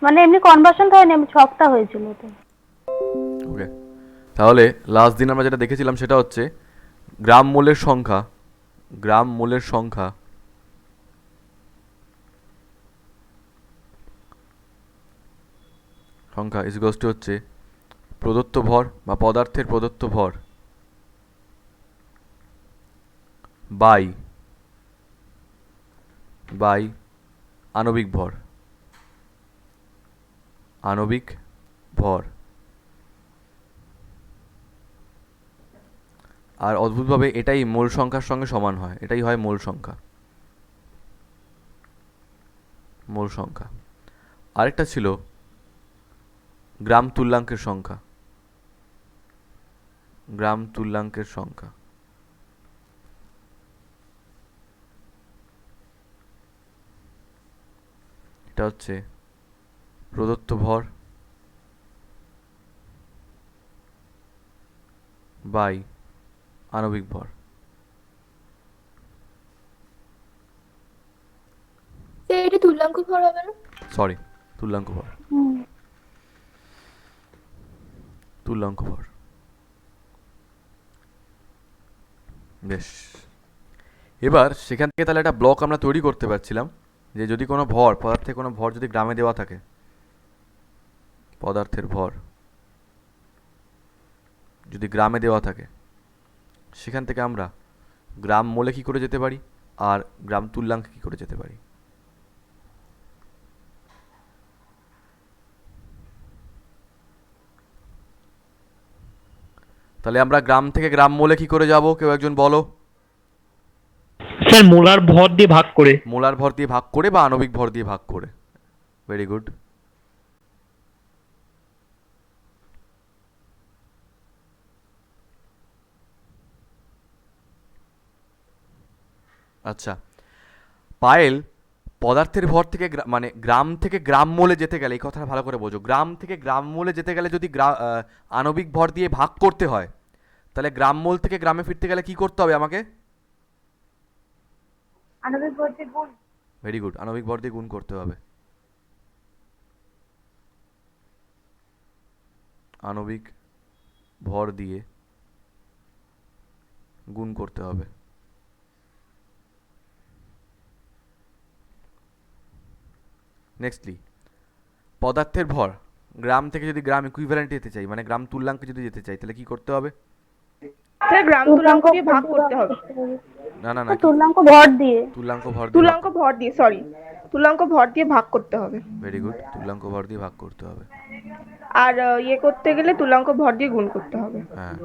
মানে এমনি কনভার্সন তো হয়নি, এমনি ছকটা হয়েছিল তো। ওকে, তাহলে লাস্ট দিন আমরা যেটা দেখেছিলাম সেটা হচ্ছে গ্রাম মোলের সংখ্যা, গ্রাম মোলের সংখ্যা সংখ্যা ইজ টু হচ্ছে প্রদত্ত ভর বা পদার্থের প্রদত্ত ভর বাই বাই আণবিক ভর, আণবিক ভর। আর অদ্ভুতভাবে এটাই মোল সংখ্যার সঙ্গে সমান হয়, এটাই হয় মোল সংখ্যা, মোল সংখ্যা। আরেকটা ছিল গ্রাম তুল্যাঙ্কের সংখ্যা, গ্রাম তুল্যাঙ্কের সংখ্যা। এটা হচ্ছে প্রদত্ত ভর বাই আণবিক ভর। তো এটা তুল্যাঙ্ক ভর হবে না? সরি, তুল্যাঙ্ক ভর, হুম। তুল্যাঙ্ক ভর। বেশ, এবার সেখান থেকে তাহলে একটা ব্লক আমরা তৈরি করতে পারছিলাম যে যদি কোনো ভর, পদার্থের কোনো ভর যদি গ্রামে দেওয়া থাকে, পদার্থের ভর যদি গ্রামে দেওয়া থাকে, সেখান থেকে আমরা গ্রাম মোলে কী করে যেতে পারি আর গ্রাম তুল্যাঙ্কে কী করে যেতে পারি। তাহলে আমরা গ্রাম থেকে গ্রাম মোলে কী করে যাব, কেউ একজন বলো। স্যার মোলার ভর দিয়ে ভাগ করে। মোলার ভর দিয়ে ভাগ করে বা আণবিক ভর দিয়ে ভাগ করে। Very good. আচ্ছা, পায়েল, পদার্থের ভর থেকে মানে গ্রাম থেকে গ্রাম মোলে যেতে গেলে, এই কথাটা ভালো করে বোঝো, গ্রাম থেকে গ্রাম মোলে যেতে গেলে যদি আণবিক ভর দিয়ে ভাগ করতে হয়, তাহলে গ্রাম মোল থেকে গ্রামে ফিরতে গেলে কি করতে হবে আমাকে? আণবিক ভর দিয়ে গুণ। ভেরি গুড, আণবিক ভর দিয়ে গুণ করতে হবে, আণবিক ভর দিয়ে গুণ করতে হবে। নেক্সটলি, পদার্থের ভর গ্রাম থেকে যদি গ্রাম ইকুইভ্যালেন্টে যেতে চাই, মানে গ্রাম তুল্যাঙ্কে যদি যেতে চাই, তাহলে কি করতে হবে? স্যার গ্রাম তুল্যাঙ্ক দিয়ে ভাগ করতে হবে। না না না, কি? তুল্যাঙ্ক ভর দিয়ে। তুল্যাঙ্ক ভর দিয়ে ভাগ। তুল্যাঙ্ক ভর দিয়ে, সরি, তুল্যাঙ্ক ভর দিয়ে ভাগ করতে হবে। ভেরি গুড, তুল্যাঙ্ক ভর দিয়ে ভাগ করতে হবে। আর ইয়ে করতে গেলে তুল্যাঙ্ক ভর দিয়ে গুণ করতে হবে। হ্যাঁ,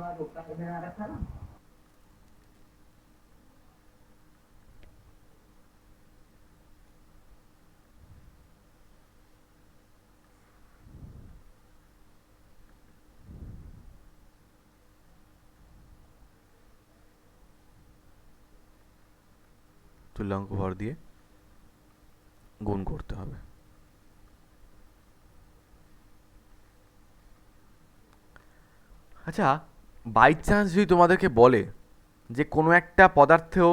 তুল্যাঙ্ক ভর দিয়ে গুণ করতে হবে। আচ্ছা, বাই চান্স যদি তোমাদেরকে বলে যে কোনো একটা পদার্থেও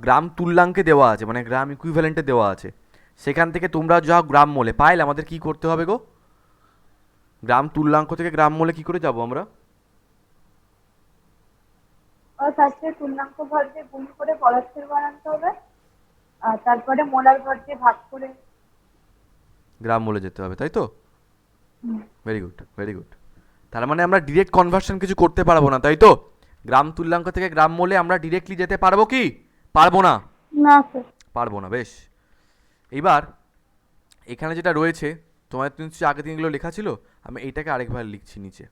গ্রাম তুল্যাঙ্কে দেওয়া আছে, মানে গ্রাম ইকুইভ্যালেন্টে দেওয়া আছে, সেখান থেকে তোমরা যা গ্রাম মোলে পাইলে আমাদের কি করতে হবে গো? গ্রাম তুল্যাঙ্ক থেকে গ্রাম মোলে কি করে যাব আমরা? ফার্স্টে তুল্যাঙ্ক ভর দিয়ে গুণ করে পদার্থের বানাতে হবে, আর তারপরে মোলার ভর দিয়ে ভাগ করে। গ্রাম মোলে যেতে হবে, তাই তো? Very good, very good. তার মানে আমরা ডিরেক্ট কনভার্সন কিছু করতে পারবো না, তাই তো? গ্রাম তুল্যাঙ্ক থেকে গ্রাম মোলে আমরা ডিরেক্টলি যেতে পারবো কি? পারবো না, না স্যার। পারবো না। বেশ, এইবার এখানে যেটা রয়েছে, তোমার তো নিশ্চয়ই আগের দিনগুলো লেখা ছিল, আমি এইটাকে আরেকবার লিখছি নিচে।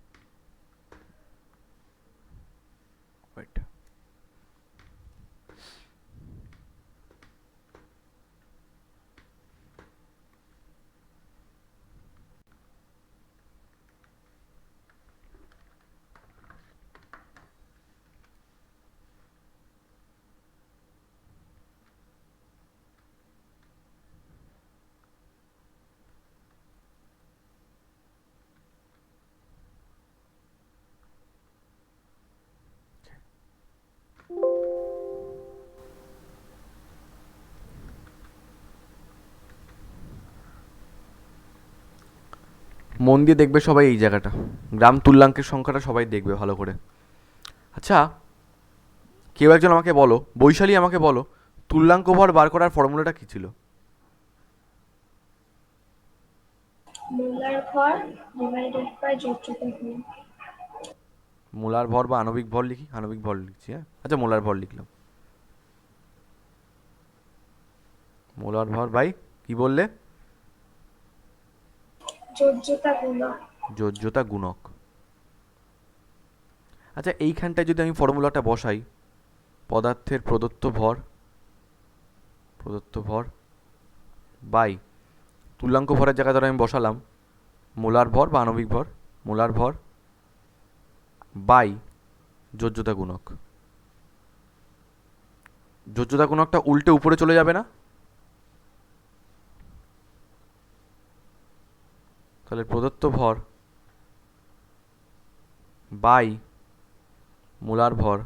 ওয়েট, মন দিয়ে দেখবে সবাই এই জায়গাটা, গ্রাম তুল্যাঙ্কের সংখ্যাটা সবাই দেখবে ভালো করে। আচ্ছা, কেউ একজন আমাকে বলো, বৈশালী আমাকে বলো, তুল্যাঙ্ক ভর বার করার ফর্মুলাটা কী ছিল? মোলার ভর ডিভাইডেড বাই যোজ্যতা গুণ। মোলার ভর বা আণবিক ভর লিখি, আণবিক ভর লিখছি, হ্যাঁ আচ্ছা মোলার ভর লিখলাম। মোলার ভর বাই কি বললে? যোজ্যতা গুণক। যোজ্যতা গুণক। আচ্ছা এইখানটায় যদি আমি ফর্মুলাটা বসাই, পদার্থের প্রদত্ত ভর বাই তুল্যাঙ্ক ভরের জায়গায় ধরো আমি বসালাম মোলার ভর বা আণবিক ভর, মোলার ভর বাই যোজ্যতা গুণক। যোজ্যতা গুণকটা উল্টে উপরে চলে যাবে না? তাহলে প্রদত্ত ভর বাই মোলার ভর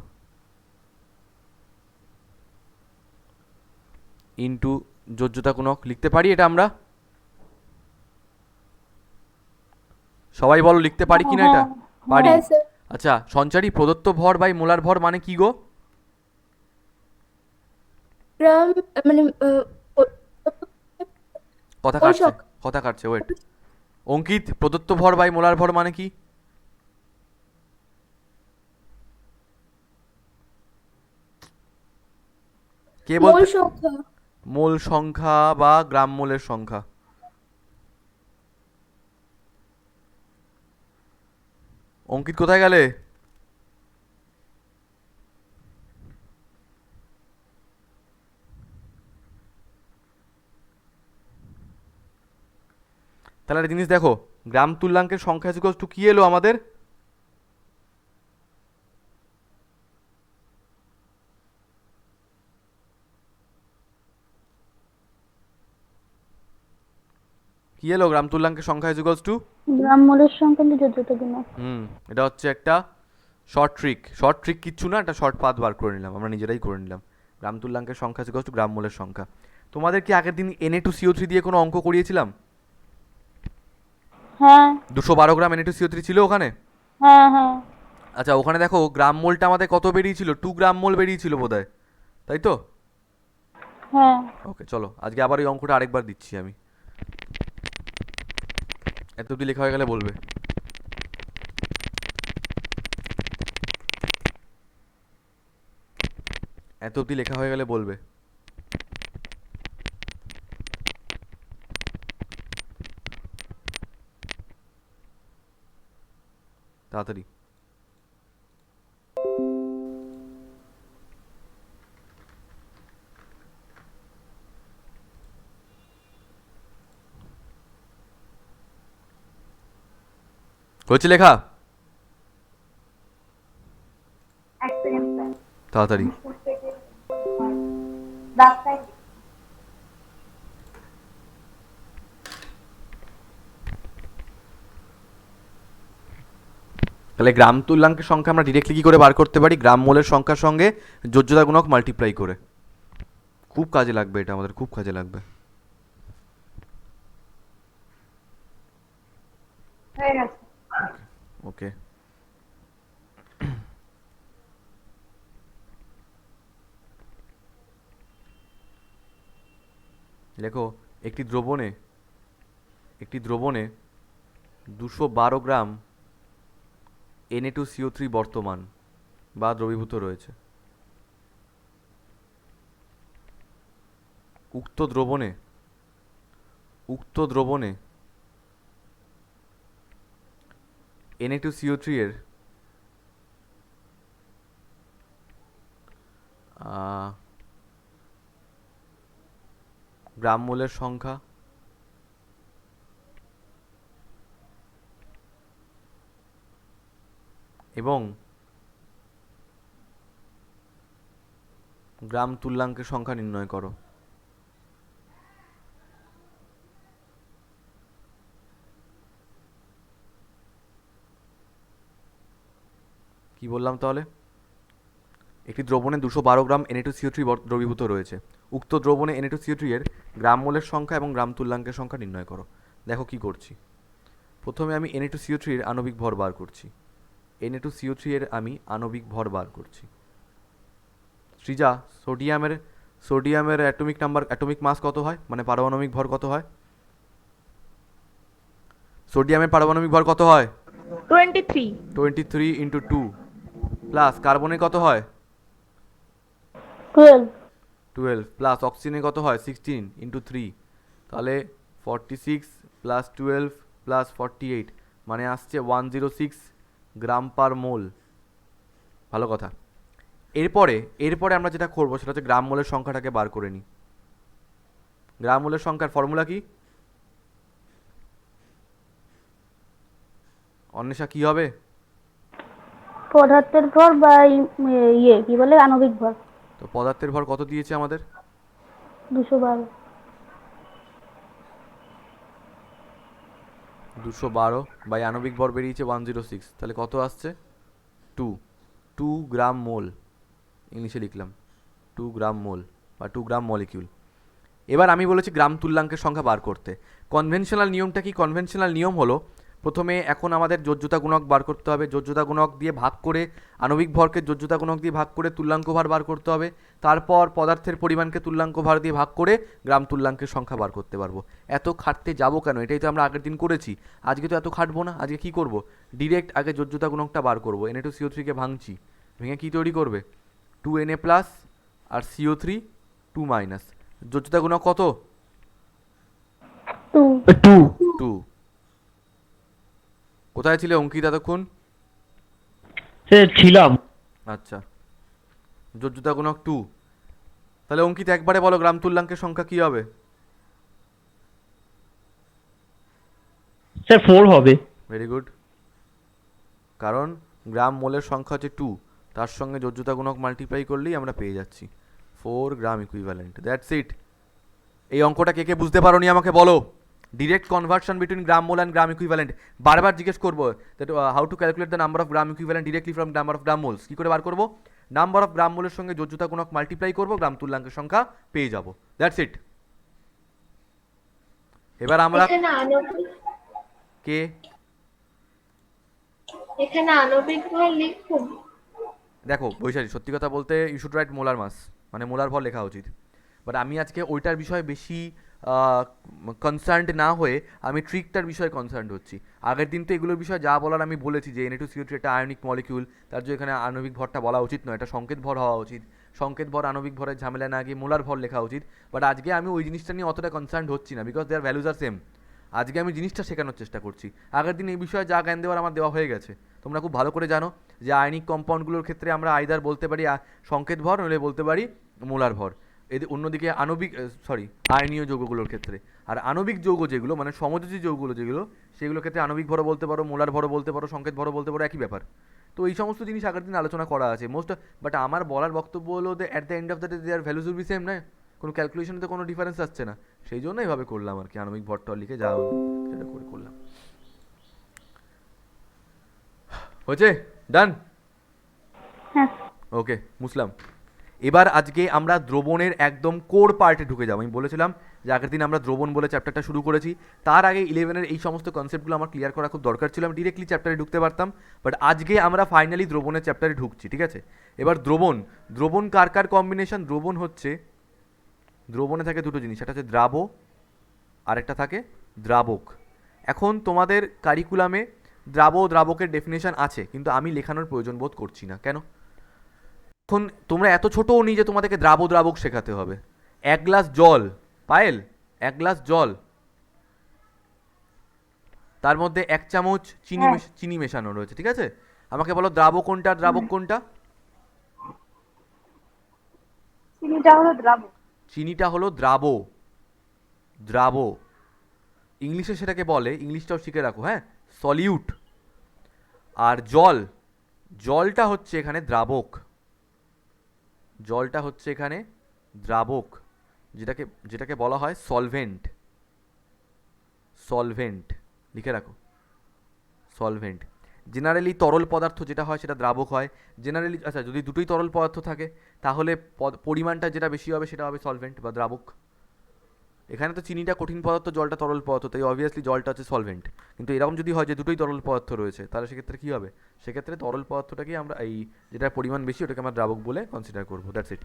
ইন্টু যোজ্যতা গুণক লিখতে পারি এটা আমরা? সবাই বলো লিখতে পারি কিনা এটা? পারি। হ্যাঁ স্যার। আচ্ছা সঞ্চারী, প্রদত্ত ভর বাই মোলার ভর মানে কি গো? গ্রাম মানে কথা ওই কাটছে, কথা কাটছে, ওয়েট। অঙ্কিত, প্রদত্ত ভর বাই মোলার ভর মানে কি? কে মোল বলতে? সংখ্যা। মোল সংখ্যা বা গ্রাম মোলের সংখ্যা। অঙ্কিত কোথায় গেলে? তাহলে একটা জিনিস দেখো, গ্রাম তুল্যাঙ্কের সংখ্যা ইকুয়ালস টু কি এলো আমাদের? কি এলো গ্রাম তুল্যাঙ্কের সংখ্যা ইকুয়ালস টু? গ্রাম মোলের সংখ্যা দিয়ে যোজ্যতা গুণক। এটা হচ্ছে একটা শর্ট ট্রিক কিচ্ছু না, একটা শর্ট পাথ বার করে নিলাম, আমরা নিজেরাই করে নিলাম। গ্রাম তুল্যাঙ্কের সংখ্যা ইকুয়ালস টু গ্রাম মোলের সংখ্যা। তোমাদের কি আগের দিন Na2CO3 দিয়ে কোনো অঙ্ক করিয়েছিলাম? হ্যাঁ 212 গ্রাম Na2CO3 ছিল ওখানে। হ্যাঁ হ্যাঁ। আচ্ছা ওখানে দেখো গ্রাম মোলটা আমাদের কত বেরিয়েছিল? 2 গ্রাম মোল বেরিয়েছিল বোধহয়, তাই তো? হ্যাঁ ওকে চলো আজকে আবার ওই অঙ্কটা আরেকবার দিচ্ছি আমি। এত অব্দি লেখা হয়ে গেলে বলবে। এত অব্দি লেখা হয়ে গেলে বলবে। তাড়াতাড়ি। হচ্ছে লেখা? এক সেকেন্ড স্যার, তাড়াতাড়ি। রাস্তায় তাহলে গ্রাম তুল্যাঙ্কের সংখ্যা আমরা ডিরেক্টলি কি করে বার করতে পারি? গ্রাম মোলের সংখ্যার সঙ্গে যোজ্যতা গুণক মাল্টিপ্লাই করে। খুব কাজে লাগবে এটা, আমাদের খুব কাজে লাগবে। হয়ে গেছে। ওকে দেখো, একটি দ্রবণে 212 গ্রাম Na2CO3 বর্তমান বা দ্রবীভূত রয়েছে। উক্ত দ্রবণে Na2CO3 এর গ্রাম মোলের সংখ্যা এবং গ্রাম তুল্যাঙ্কের সংখ্যা নির্ণয় করো। কি বললাম তাহলে? একটি দ্রবণে 212 গ্রাম Na2CO3 দ্রবীভূত রয়েছে। উক্ত দ্রবণে Na2CO3 এর গ্রাম মোলের সংখ্যা এবং গ্রাম তুল্যাঙ্কের সংখ্যা নির্ণয় করো। দেখো কি করছি। প্রথমে আমি Na2CO3 এর আণবিক ভর বার করছি। Na2CO3 এর আমি আণবিক ভর বার করছি। সৃজা, সোডিয়ামের অ্যাটমিক মাস কত হয়, মানে পারমাণবিক ভর কত হয়? সোডিয়ামের পারমাণবিক ভর কত হয়? 23। 23 ইন্টু 2 প্লাস কার্বনের কত হয়? 12। 12 প্লাস অক্সিজেনের কত হয়? 16 ইন্টু 3, তাহলে 46 প্লাস 12 প্লাস 48, মানে আসছে 106 গ্রাম পার মোল। ভালো কথা। এরপরে আমরা যেটা করবো সেটা হচ্ছে গ্রাম মোলের সংখ্যাটাকে বার করে নিই। গ্রাম মোলের সংখ্যার ফর্মুলা কি? অন্বেষা কি হবে? পদার্থের ভর বা কি বলে আণবিক ভর। তো পদার্থের ভর কত দিয়েছে আমাদের? 212। 212 বাই আণবিক ভর বেরিয়েছে 106, তাহলে কত আসছে? 2 গ্রাম মোল। ইংলিশে লিখলাম 2 গ্রাম মোল বা 2 গ্রাম মলিকিউল। এবার আমি বলেছি গ্রাম তুল্যাঙ্কের সংখ্যা বার করতে। কনভেনশনাল নিয়মটা কি? কনভেনশনাল নিয়ম হলো প্রথমে এখন আমাদের যোজ্যতা গুণক বার করতে হবে, যোজ্যতা গুণক দিয়ে ভাগ করে আণবিক ভরকে যোজ্যতা গুণক দিয়ে ভাগ করে তুল্যাঙ্ক ভার বার করতে হবে, তারপর পদার্থের পরিমাণকে তুল্যাঙ্ক ভার দিয়ে ভাগ করে গ্রাম তুল্যাঙ্কের সংখ্যা বার করতে পারবো। এত খাটতে যাবো কেন? এটাই তো আমরা আগের দিন করেছি, আজকে তো এত খাটবো না। আজকে কি করব? ডিরেক্ট আগে যোজ্যতা গুণকটা বার করবো। Na2CO3 কে ভাঙছি, ভেঙে কি তৈরি করবে? 2Na প্লাস আর CO3 2 মাইনাস। যোজ্যতা গুণক কত? 2। 2। কোথায় ছিলে অঙ্কিত এতক্ষণ? স্যার ছিলাম। আচ্ছা, যোজ্যতা গুণক 2। তাহলে অঙ্কিত একবারে বলো গ্রাম তুল্যাঙ্কের সংখ্যা কি হবে? স্যার 4 হবে। ভেরি গুড, কারণ গ্রাম মোলের সংখ্যা হচ্ছে 2, তার সঙ্গে যোজ্যতা গুণক মাল্টিপ্লাই করলেই আমরা পেয়ে যাচ্ছি 4 গ্রাম ইকুইভ্যালেন্ট। That's it. এই অঙ্কটা কে কে বুঝতে পারোনি আমাকে বলো। Direct conversion between gram mole and gram equivalent. বারবার জিজ্ঞেস করবো that how to calculate the number of gram equivalent directly from number of gram moles. কী করে বার করবো? নাম্বার অফ গ্রাম মোলের সঙ্গে যোজ্যতা গুণক মাল্টিপ্লাই করবো, গ্রাম তুল্যাঙ্কের সংখ্যা পেয়ে যাবো। That's it. এবার আমরা এখানে আণবিক কে এখানে আণবিক ভর লিখুন। দেখো বৈশালী, সত্যি কথা বলতে you should write molar mass, মানে মোলার ভর লেখা উচিত। বাট আমি আজকে ওইটার বিষয়ে বেশি কনসার্নড না হয়ে আমি ট্রিকটার বিষয়ে কনসার্নড হচ্ছি। আগের দিন তো এগুলোর বিষয়ে যা বলার আমি বলেছি যে Na2CO3 একটা আয়নিক মলিকিউল, তার জন্য এখানে আণবিক ভরটা বলা উচিত নয়, এটা সংকেত ভর হওয়া উচিত। সংকেত ভর আণবিক ভরের ঝামেলা না গিয়ে মোলার ভর লেখা উচিত। বাট আজকে আমি ওই জিনিসটা নিয়ে অতটা কনসার্নড হচ্ছি না, because their values are same. আজকে আমি জিনিসটা শেখানোর চেষ্টা করছি। আগের দিন এই বিষয়ে যা জ্ঞান দেওয়ার আমার দেওয়া হয়ে গেছে। তোমরা খুব ভালো করে জানো যে আয়নিক কম্পাউন্ডগুলোর ক্ষেত্রে আমরা আইদার বলতে পারি সংকেত ভর, নইলে বলতে পারি মোলার ভর। এদের অন্যদিকে আয়নীয় যৌগগুলোর ক্ষেত্রে, আর আণবিক যৌগ যেগুলো মানে সমযোজী যৌগগুলো যেগুলো, সেগুলোর ক্ষেত্রে আণবিক ভরও বলতে পারো, মোলার ভরও বলতে পারো, সংকেত ভরও বলতে পারো, একই ব্যাপার। তো এই সমস্ত জিনিস আগের দিন আলোচনা করা আছে বাট আমার বলার বক্তব্য হলো যে at the end of the day their values will be same, না? কোনো ক্যালকুলেশনে তো কোনো ডিফারেন্স আসছে না, সেই জন্য এইভাবে করলাম আর কি। আণবিক ভরটা লিখে যা সেটা করে করলাম। হয়েছে? ডান? হ্যাঁ। ওকে, মুসলাম। এবার আজকে আমরা দ্রবণের একদম কোর পার্টে ঢুকে যাবো। আমি বলেছিলাম যে আগের দিন আমরা দ্রবণ বলে চ্যাপ্টারটা শুরু করেছি, তার আগে 11-এর এই সমস্ত কনসেপ্টগুলো আমার ক্লিয়ার করা খুব দরকার ছিল, আমি ডিরেক্টলি চ্যাপ্টারে ঢুকতে পারতাম। বাট আজকে আমরা ফাইনালি দ্রবণের চ্যাপ্টারে ঢুকছি, ঠিক আছে? এবার দ্রবণ কার কার কম্বিনেশন? দ্রবণে থাকে দুটো জিনিস, একটা হচ্ছে দ্রাব, আরেকটা থাকে দ্রাবক। এখন তোমাদের কারিকুলামে দ্রাবকের ডেফিনেশন আছে, কিন্তু আমি লেখানোর প্রয়োজন বোধ করছি না। কেন? এখন তোমরা এত ছোটও নি যে তোমাদেরকে দ্রাবক শেখাতে হবে। 1 গ্লাস জল, পায়েল, 1 গ্লাস জল, তার মধ্যে 1 চামচ চিনি মেশানো রয়েছে, ঠিক আছে? আমাকে বলো দ্রাবক কোনটা? চিনিটা হলো দ্রাবক। চিনিটা হলো দ্রাব। ইংলিশে সেটাকে বলে, ইংলিশটাও শিখে রাখো, হ্যাঁ, সলিউট। আর জলটা হচ্ছে এখানে দ্রাবক, যেটাকে বলা হয় সলভেন্ট। লিখে রাখো, সলভেন্ট। জেনারেলি তরল পদার্থ যেটা হয় সেটা দ্রাবক হয়। জেনারেলি আচ্ছা, যদি দুটোই তরল পদার্থ থাকে তাহলে পরিমাণটা যেটা বেশি হবে সেটা হবে সলভেন্ট বা দ্রাবক। এখানে তো চিনিটা কঠিন পদার্থ, জলটা তরল পদার্থ, তাই অবভিয়াসলি জলটা হচ্ছে সলভেন্ট। কিন্তু এরকম যদি হয় যে দুটোই তরল পদার্থ রয়েছে, তাহলে সেক্ষেত্রে কী হবে? সেক্ষেত্রে তরল পদার্থটাকেই আমরা এই যেটার পরিমাণ বেশি ওটাকে আমরা দ্রাবক বলে কনসিডার করবো, দ্যাটস ইট।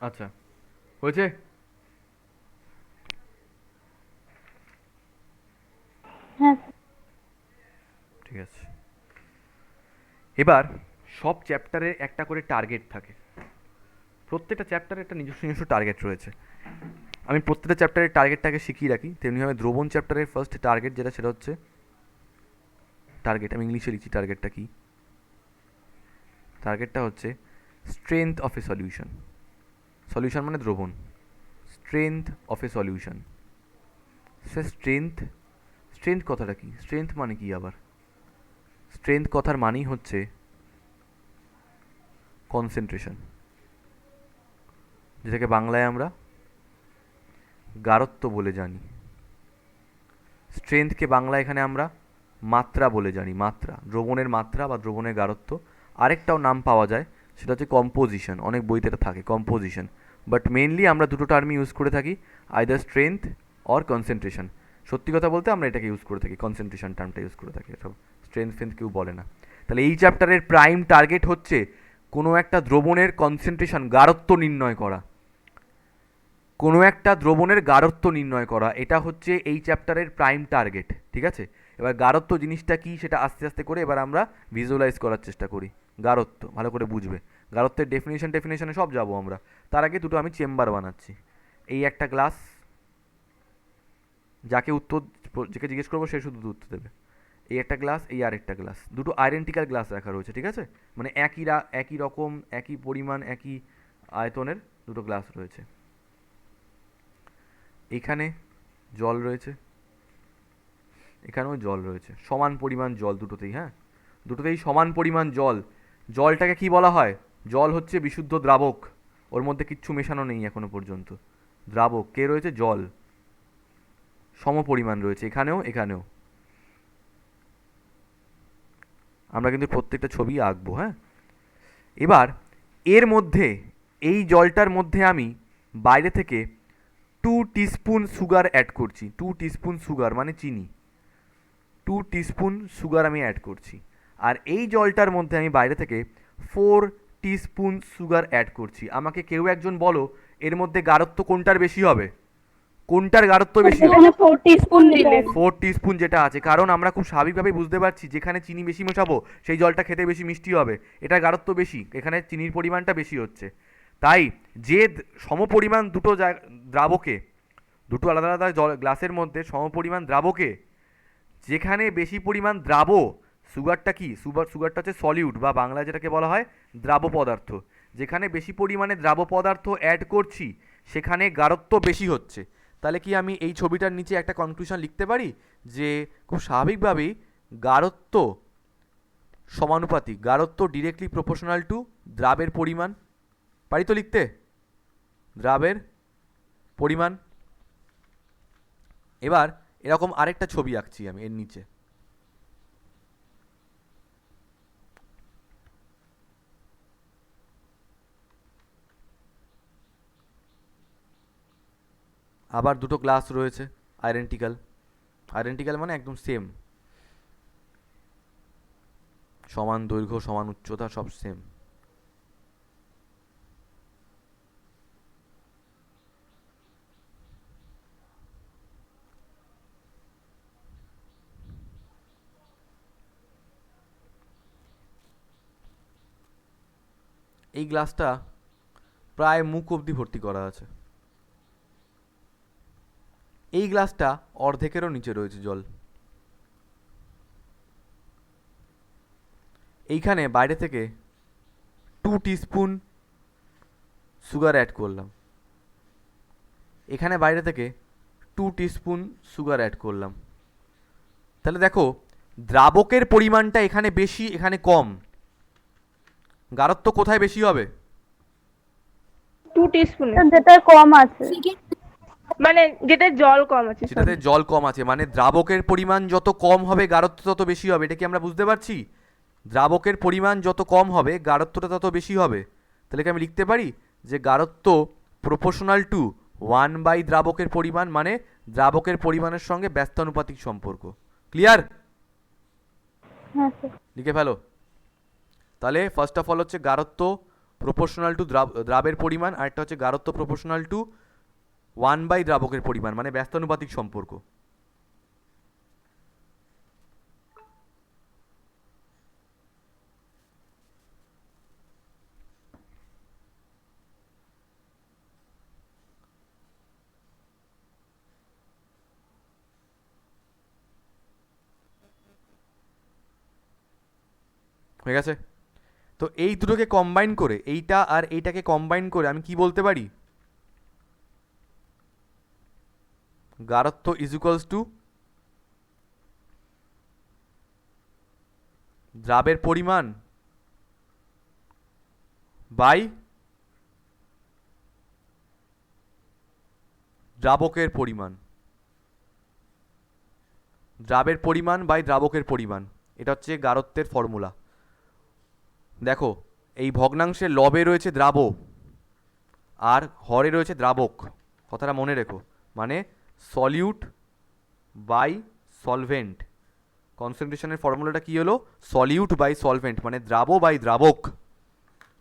আচ্ছা, হয়েছে? হ্যাঁ ঠিক আছে। এবার সব চ্যাপ্টারের একটা করে টার্গেট থাকে, প্রত্যেকটা চ্যাপ্টারে একটা নিজস্ব নিজস্ব টার্গেট রয়েছে। আমি প্রত্যেকটা চ্যাপ্টারের টার্গেটটাকে শিখিয়ে রাখি, তেমনিভাবে দ্রবণ চ্যাপ্টারের ফার্স্ট টার্গেট যেটা, সেটা হচ্ছে টার্গেট, আমি ইংলিশে লিখছি টার্গেটটা কি। টার্গেটটা হচ্ছে strength of a solution. Solution মানে দ্রবণ, strength of a solution. Say strength, strength কথাটা কি? স্ট্রেংথ মানে কি আবার? স্ট্রেংথ কথার মানেই হচ্ছে কনসেন্ট্রেশন, যেটাকে বাংলায় আমরা গারত্ব বলে জানি। স্ট্রেংথকে বাংলায় এখানে আমরা মাত্রা বলে জানি, মাত্রা, দ্রবণের মাত্রা বা দ্রবণের গারত্ব। আরেকটাও নাম পাওয়া যায়, সেটা হচ্ছে কম্পোজিশন, অনেক বইতে এটা থাকে কম্পোজিশন। বাট মেনলি আমরা দুটো টার্মই ইউজ করে থাকি, আইদার স্ট্রেংথ অর কনসেন্ট্রেশন। সত্যি কথা বলতে আমরা এটাকে ইউজ করে থাকি, কনসেন্ট্রেশন টার্মটা ইউজ করে থাকি, এসব স্ট্রেংথ ফ্রেন্থ কেউ বলে না। তাহলে এই চ্যাপ্টারের প্রাইম টার্গেট হচ্ছে কোনো একটা দ্রবণের কনসেন্ট্রেশন, গারত্ব নির্ণয় করা। কোনো একটা দ্রবণের গারত্ব নির্ণয় করা, এটা হচ্ছে এই চ্যাপ্টারের প্রাইম টার্গেট, ঠিক আছে? এবার গারত্ব জিনিসটা কি সেটা আস্তে আস্তে করে এবার আমরা ভিজুয়ালাইজ করার চেষ্টা করি। গারত্ব ভালো করে বুঝবে, গারত্বের ডেফিনেশনে সব যাবো আমরা। তার আগে দুটো আমি চেম্বার বানাচ্ছি। এই একটা গ্লাস, যাকে জিজ্ঞেস করবো সে শুধু উত্তর দেবে। এই একটা গ্লাস, এই আরেকটা গ্লাস, দুটো আইডেন্টিক্যাল গ্লাস রাখা রয়েছে, ঠিক আছে? মানে একই রকম, একই পরিমাণ, একই আয়তনের দুটো গ্লাস রয়েছে। এখানে জল রয়েছে, এখানেও জল রয়েছে, সমান পরিমাণ জল দুটোতেই, হ্যাঁ দুটোতেই সমান পরিমাণ জল। জলটাকে কি বলা হয়? জল হচ্ছে বিশুদ্ধ দ্রাবক, ওর মধ্যে কিচ্ছু মেশানো নেই এখনো পর্যন্ত। দ্রাবক কে রয়েছে? জল। সম পরিমাণ রয়েছে এখানেও এখানেও। আমরা কিন্তু প্রত্যেকটা ছবি আঁকবো, হ্যাঁ। এবার এর মধ্যে, এই জলটার মধ্যে আমি বাইরে থেকে 2 টিস্পুন সুগার অ্যাড করছি। 2 টিস্পুন সুগার মানে চিনি, 2 টিস্পুন সুগার আমি অ্যাড করছি। আর এই জলটার মধ্যে আমি বাইরে থেকে 4 টিস্পুন সুগার অ্যাড করছি। আমাকে কেউ একজন বলো এর মধ্যে গাঢ়ত্ব কোনটার বেশি হবে? কোনটার গাঢ়ত্ব বেশি হবে? এখানে 4 টিস্পুন দিলেন। 4 টিস্পুন যেটা আছে, কারণ আমরা খুব স্বাভাবিকভাবেই বুঝতে পারছি যেখানে চিনি বেশি মেশাবো সেই জলটা খেতে বেশি মিষ্টি হবে, এটা গাঢ়ত্ব বেশি, এখানে চিনির পরিমাণটা বেশি হচ্ছে। তাই যে সমপরিমাণ দুটো দ্রাবকে, দুটো আলাদা আলাদা জল গ্লাসের মধ্যে সমপরিমাণ দ্রাবকে যেখানে বেশি পরিমাণ দ্রাব, সুগারটা কি? সুগারটা হচ্ছে সলিউট বা বাংলায় যেটাকে বলা হয় দ্রাব পদার্থ। যেখানে বেশি পরিমাণে দ্রাব পদার্থ অ্যাড করছি সেখানে গাঢ়ত্ব বেশি হচ্ছে। তাহলে কি আমি এই ছবিটার নিচে একটা কনক্লুশন লিখতে পারি যে খুব স্বাভাবিকভাবেই গাঢ়ত্ব সমানুপাতিক, গাঢ়ত্ব ডিরেক্টলি প্রপোর্শনাল টু দ্রাবের পরিমাণ? পারি তো লিখতে, দ্রাবের পরিমাণ। এবার এরকম আরেকটা ছবি আঁকছি আমি এর নিচে। আবার দুটো গ্লাস রয়েছে আইডেন্টিক্যাল, আইডেন্টিক্যাল মানে একদম সেম, সমান দৈর্ঘ্য সমান উচ্চতা সব সেম। এই গ্লাসটা প্রায় মুখ অবধি ভর্তি করা আছে, এই গ্লাসটা অর্ধেকেরও নিচে রয়েছে জল। এইখানে বাইরে থেকে 2 টিস্পুন সুগার অ্যাড করলাম, এখানে বাইরে থেকে 2 টিস্পুন সুগার অ্যাড করলাম। তাহলে দেখো দ্রাবকের পরিমাণটা এখানে বেশি, এখানে কম। গাঢ়ত্ব কোথায় বেশি হবে? 2 টিস্পুন, যেটা কম আছে, মানে যেটা জল কম আছে, যেটাতে sorry। জল কম আছে, মানে দ্রাবকের পরিমাণ যত কম হবে গাঢ়ত্ব তত বেশি হবে। এটা কি আমরা বুঝতে পারছি? দ্রাবকের পরিমাণ যত কম হবে গাঢ়ত্বটা তত বেশি হবে। তাহলে কি আমি লিখতে পারি যে গাঢ়ত্ব প্রপোর্শনাল টু 1 বাই দ্রাবকের পরিমাণ, মানে দ্রাবকের পরিমাণের সঙ্গে ব্যস্তানুপাতিক সম্পর্ক। ক্লিয়ার? হ্যাঁ স্যার। লিখে ফেলো। তাহলে ফার্স্ট অফ অল হচ্ছে গাঢ়ত্ব প্রপোর্শনাল টু দ্রাবের পরিমাণ, আর একটা হচ্ছে গাঢ়ত্ব প্রপোর্শনাল টু 1 বাই দ্রাবকের পরিমাণ, মানে ব্যস্তানুপাতিক সম্পর্ক। হয়ে গেছে? তো এই দুটোকে কম্বাইন করে, এইটা আর এইটাকে কম্বাইন করে আমি কি বলতে পারি? গাঢ়ত্ব ইজ ইকুয়ালস টু দ্রাবের পরিমাণ বাই দ্রাবকের পরিমাণ। দ্রাবের পরিমাণ বাই দ্রাবকের পরিমাণ, এটা হচ্ছে গাঢ়ত্বের ফর্মুলা। দেখো এই ভগ্নাংশের লবে রয়েছে দ্রাব আর হরে রয়েছে দ্রাবক, কথাটা মনে রেখো। মানে সলিউট বাই সলভেন্ট, কনসেন্ট্রেশনের ফর্মুলাটা কি হলো? সলিউট বাই সলভেন্ট, মানে দ্রাব বাই দ্রাবক।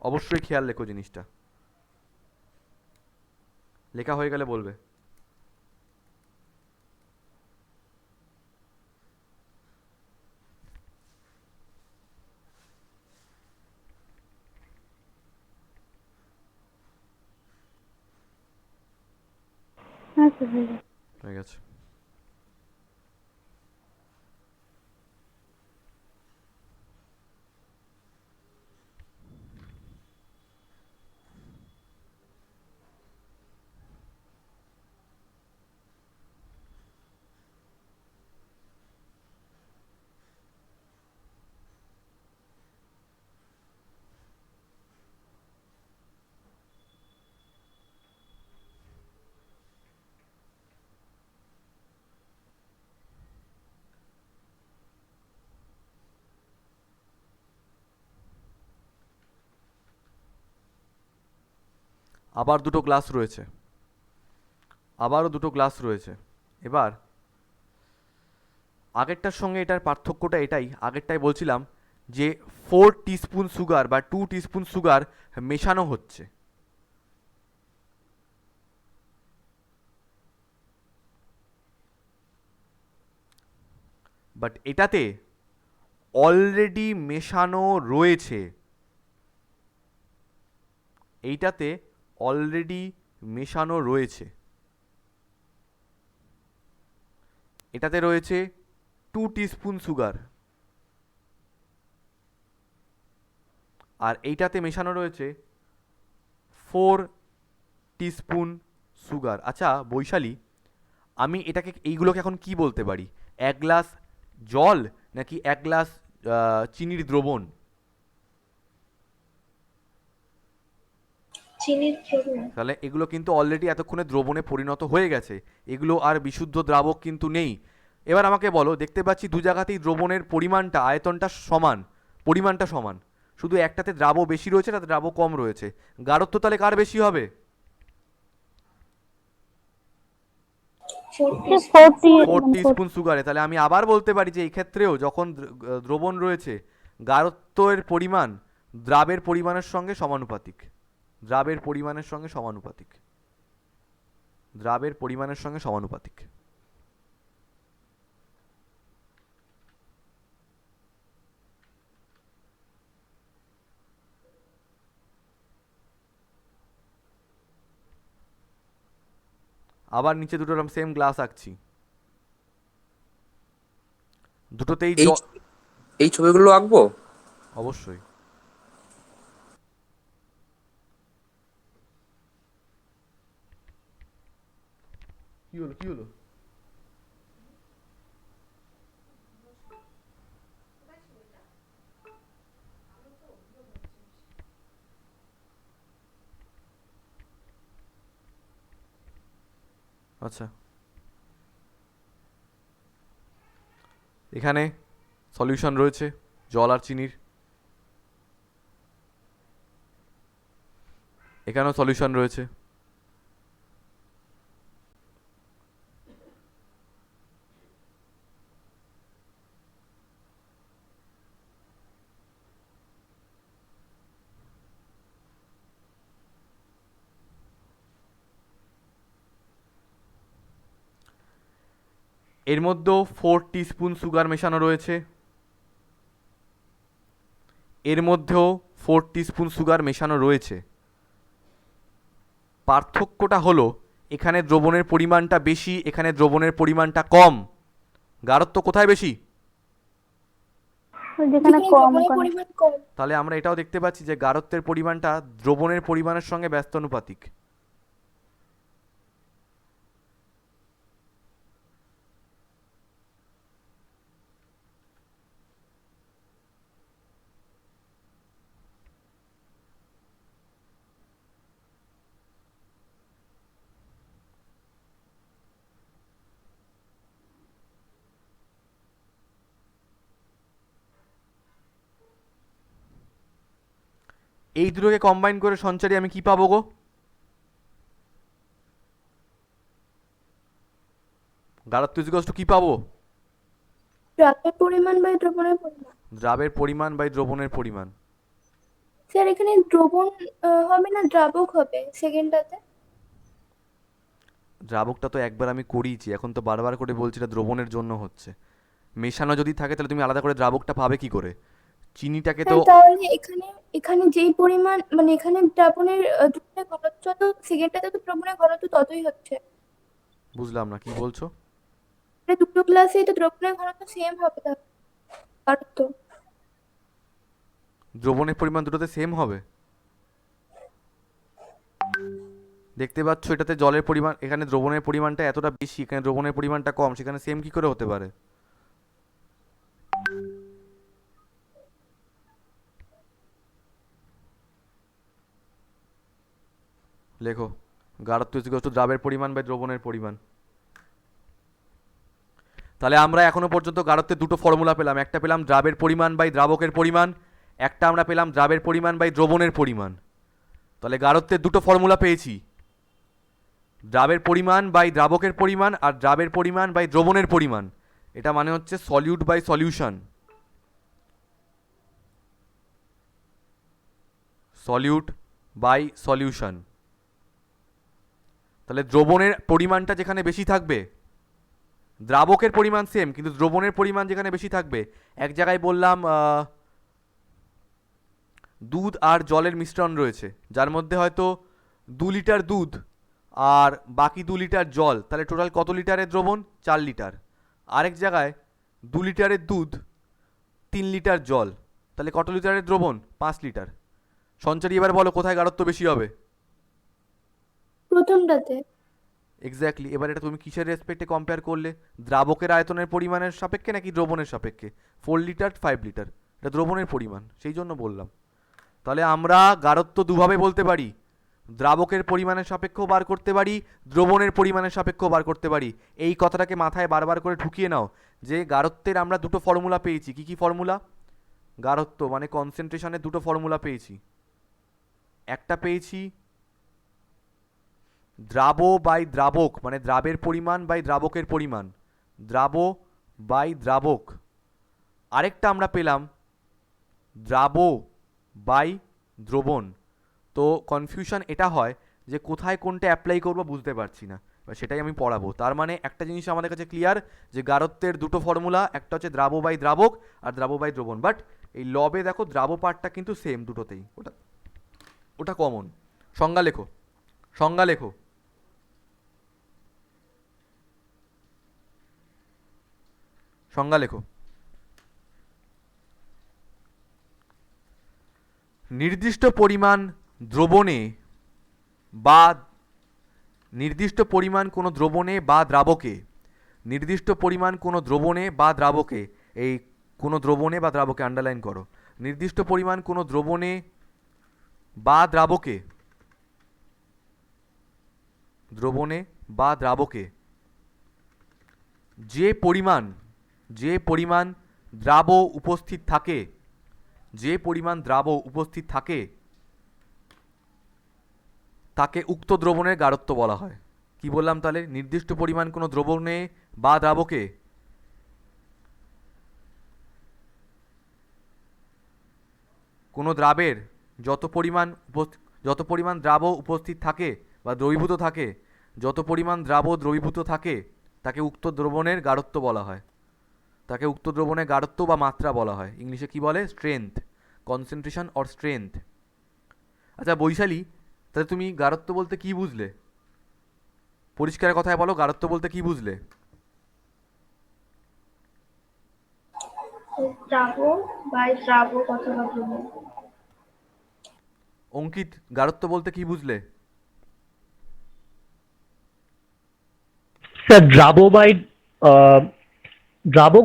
অবশ্যই খেয়াল রেখো জিনিসটা, লেখা হয়ে গেলে বলবে। হ্যাঁ স্যার, হয়ে গেছে। হয়ে গেছে। আবার দুটো গ্লাস রয়েছে, আবারও দুটো গ্লাস রয়েছে। এবার আগেরটার সঙ্গে এটার পার্থক্যটা এটাই, আগেরটাই বলছিলাম যে 4 টিস্পুন সুগার বা 2 টিস্পুন সুগার মেশানো হচ্ছে। বাট এটাতে অলরেডি মেশানো রয়েছে, এইটাতে অলরেডি মেশানো রয়েছে। এটাতে রয়েছে 2 টিস্পুন সুগার, আর এইটাতে মেশানো রয়েছে 4 টিস্পুন সুগার। আচ্ছা বৈশালী, আমি এটাকে এইগুলোকে এখন কি বলতে পারি? 1 গ্লাস জল নাকি 1 গ্লাস চিনির দ্রবণ? চিনির দ্রবণ। তাহলে এগুলো কিন্তু অলরেডি এতক্ষণে দ্রবণে পরিণত হয়ে গেছে, এগুলো আর বিশুদ্ধ দ্রাবক কিন্তু নেই। এবার আমাকে বলো, দেখতে পাচ্ছি দু জায়গাতেই দ্রবণের পরিমাণটা, আয়তনটা সমান, পরিমাণটা সমান, শুধু একটাতে দ্রাব বেশি রয়েছে, তাতে দ্রাব কম রয়েছে। গাঢ়ত্ব তাহলে কার বেশি হবে? 4 টিস্পুন সুগারে। তাহলে আমি আবার বলতে পারি যে এই ক্ষেত্রেও যখন দ্রবণ রয়েছে, গাঢ়ত্বের পরিমাণ দ্রাবের পরিমাণের সঙ্গে সমানুপাতিক, দ্রাবের পরিমাণের সঙ্গে সমানুপাতিক, দ্রাবের পরিমাণের সঙ্গে সমানুপাতিক। আবার নিচে দুটো সেম গ্লাস আঁকছি, দুটোতেই এই ছবিগুলো আঁকবো? অবশ্যই। কি হলো কি হলো? আচ্ছা, এখানে সলিউশন রয়েছে জল আর চিনির, এখানেও সলিউশন রয়েছে। এর মধ্যেও 4 টিস্পুন সুগার মেশানো রয়েছে, এর মধ্যেও 4 টিস্পুন সুগার মেশানো রয়েছে। পার্থক্যটা হলো এখানে দ্রবণের পরিমাণটা বেশি, এখানে দ্রবণের পরিমাণটা কম। গাঢ়ত্ব কোথায় বেশি? যেখানে কম দ্রবণের কম। পরিমাণ কম। তাহলে আমরা এটাও দেখতে পাচ্ছি যে গাঢ়ত্বের পরিমাণটা দ্রবণের পরিমাণের সঙ্গে ব্যস্তানুপাতিক। এই দুটোকে কম্বাইন করে সঞ্চারী আমি কি পাবো গো? গাঢ়ত্ব ইকুয়ালস টু কি পাবো? দ্রাবের পরিমাণ বাই দ্রবণের পরিমাণ। দ্রাবের পরিমাণ বাই দ্রবণের পরিমাণ। স্যার এখানে দ্রবণ হবে না দ্রাবক হবে সেকেন্ডটাতে? দ্রাবকটা তো একবার আমি করিয়েছি, এখন তো বারবার করে বলছি এটা দ্রবণের জন্য হচ্ছে। মেশানো যদি থাকে তাহলে তুমি আলাদা করে দ্রাবকটা পাবে কি করে? চিনিটাকে তো হ্যাঁ তাহলে এখানে এখানে যেই পরিমাণ মানে এখানে দ্রাবণের দ্রবণের ঘনত্ব তো সেকেন্ডটাতে তো দ্রবণের ঘনত্ব ততই হচ্ছে। বুঝলাম না কি বলছো। মানে দুটো গ্লাসেই তো দ্রবণের ঘনত্ব সেম হবে তাহলে ঘনত্ব। দ্রবণের পরিমাণ দুটোতে সেম হবে? দেখতে পাচ্ছ এটাতে জলের পরিমাণ, এখানে দ্রবণের পরিমাণটা এতটা বেশি, এখানে দ্রবণের পরিমাণটা কম, সেখানে সেম কি করে হতে পারে? লেখো গাঢ়ত্ব ইকুয়ালস টু দ্রাবের পরিমাণ বাই দ্রবণের পরিমাণ। তাহলে আমরা এখনো পর্যন্ত গাঢ়ত্বের দুটো ফর্মুলা পেলাম, একটা পেলাম দ্রাবের পরিমাণ বাই দ্রাবকের পরিমাণ, একটা আমরা পেলাম দ্রাবের পরিমাণ বাই দ্রবণের পরিমাণ। তাহলে গাঢ়ত্বের দুটো ফর্মুলা পেয়েছি, দ্রাবের পরিমাণ বাই দ্রাবকের পরিমাণ আর দ্রাবের পরিমাণ বাই দ্রবণের পরিমাণ। এটা মানে হচ্ছে solute by solution, solute by solution. তাহলে দ্রবণের পরিমাণটা যেখানে বেশি থাকবে, দ্রাবকের পরিমাণ সেম কিন্তু দ্রবণের পরিমাণ যেখানে বেশি থাকবে, এক জায়গায় বললাম দুধ আর জলের মিশ্রণ রয়েছে, যার মধ্যে হয়তো 2 লিটার দুধ আর বাকি 2 লিটার জল, তাহলে টোটাল কত লিটারের দ্রবণ? 4 লিটার। আরেক জায়গায় 2 লিটারের দুধ 3 লিটার জল, তাহলে কত লিটারের দ্রবণ? 5 লিটার। সঞ্চারী এবার বলো কোথায় গাঢ়ত্ব বেশি হবে? প্রথমটাতে। এক্স্যাক্টলি। এবার এটা তুমি কিসের রেসপেক্টে কম্পেয়ার করলে? দ্রাবকের আয়তনের পরিমাণের সাপেক্ষে নাকি দ্রবণের সাপেক্ষে? 4 লিটার 5 লিটার, এটা দ্রবণের পরিমাণ, সেই জন্য বললাম। তাহলে আমরা গাঢ়ত্ব দুভাবে বলতে পারি, দ্রাবকের পরিমাণের সাপেক্ষেও বার করতে পারি, দ্রবণের পরিমাণের সাপেক্ষেও বার করতে পারি। এই কথাটাকে মাথায় বারবার করে ঢুকিয়ে নাও যে গাঢ়ত্বের আমরা দুটো ফর্মুলা পেয়েছি। কি কি ফর্মুলা? গাঢ়ত্ব মানে কনসেন্ট্রেশনের দুটো ফর্মুলা পেয়েছি। একটা পেয়েছি দ্রাব বাই দ্রাবক, মানে দ্রাবের পরিমাণ বাই দ্রাবকের পরিমাণ, দ্রাব বাই দ্রাবক। আরেকটা আমরা পেলাম দ্রাব বাই দ্রবণ। তো কনফিউশন এটা হয় যে কোথায় কোনটা অ্যাপ্লাই করবো বুঝতে পারছি না, সেটাই আমি পড়াবো। তার মানে একটা জিনিস আমাদের কাছে ক্লিয়ার যে গাঢ়ত্বের দুটো ফর্মুলা, একটা হচ্ছে দ্রাব বাই দ্রাবক আর দ্রাব বাই দ্রবণ। বাট এই লবে দেখো দ্রাব পার্টটা কিন্তু সেম দুটোতেই, ওটা ওটা কমন। সংজ্ঞা লেখো, সংজ্ঞা লেখো। সংজ্ঞা লেখো। নির্দিষ্ট পরিমাণ দ্রবণে বা নির্দিষ্ট পরিমাণ কোনো দ্রবণে বা দ্রাবকে, নির্দিষ্ট পরিমাণ কোনো দ্রবণে বা দ্রাবকে, এই কোনো দ্রবণে বা দ্রাবকে আন্ডারলাইন করো, নির্দিষ্ট পরিমাণ কোনো দ্রবণে বা দ্রাবকে, দ্রবণে বা দ্রাবকে যে পরিমাণ দ্রাব উপস্থিত থাকে, যে পরিমাণ দ্রাব উপস্থিত থাকে তাকে উক্ত দ্রবণের গাঢ়ত্ব বলা হয়। কি বললাম তাহলে? নির্দিষ্ট পরিমাণ কোনো দ্রবণে বা দ্রাবকে কোনো দ্রাবের যত পরিমাণ দ্রাব উপস্থিত থাকে বা দ্রবীভূত থাকে, যত পরিমাণ দ্রাব দ্রবীভূত থাকে তাকে উক্ত দ্রবণের গাঢ়ত্ব বলা হয়। তাকে উক্ত দ্রবণের গাঢ়ত্ব বা মাত্রা বলা হয়। ইংলিশে কি বলে? Strength, concentration or strength. আচ্ছা বৈশালী, তাহলে তুমি গাঢ়ত্ব বলতে কি বুঝলে? পরিষ্কার কথায় বলো, গাঢ়ত্ব বলতে কি বুঝলে? দ্রাব বাই দ্রাবক অথবা দ্রবণ। অঙ্কিত, গাঢ়ত্ব বলতে কি বুঝলে? স্যার দ্রাবক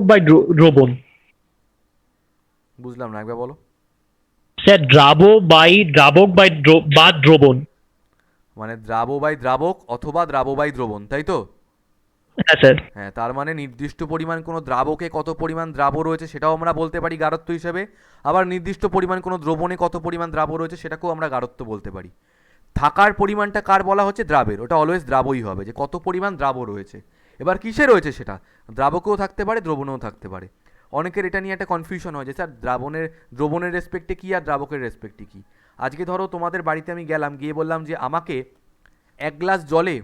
বাই দ্রবণ। বুঝলাম না, একবার বলো। স্যার দ্রাবক বাই বা দ্রবণ। মানে দ্রাব বাই দ্রাবক অথবা দ্রাব বাই দ্রবণ, তাই তো? হ্যাঁ স্যার। হ্যাঁ, তার মানে নির্দিষ্ট পরিমাণ কোনো দ্রাবকে কত পরিমাণ দ্রাব রয়েছে সেটাও আমরা বলতে পারি গাঢ়ত্ব হিসেবে। আবার নির্দিষ্ট পরিমাণ কোনো দ্রবণে কত পরিমাণ দ্রাব রয়েছে সেটাকেও আমরা গাঢ়ত্ব বলতে পারি। থাকার পরিমাণটা কার বলা হচ্ছে? দ্রাবের। ওটা অলওয়েজ দ্রাবই হবে, যে কত পরিমাণ দ্রাব রয়েছে। এবার কিসে রয়েছে সেটা? দ্রাবকেও থাকতে পারে, দ্রবণেও থাকতে পারে। অনেকের এটা নিয়ে একটা কনফিউশন হয় যে স্যার দ্রবণের রেসপেক্টে কী আর দ্রাবকের রেসপেক্টে কী। আজকে ধরো তোমাদের বাড়িতে আমি গেলাম, গিয়ে বললাম যে আমাকে 1 গ্লাস জলে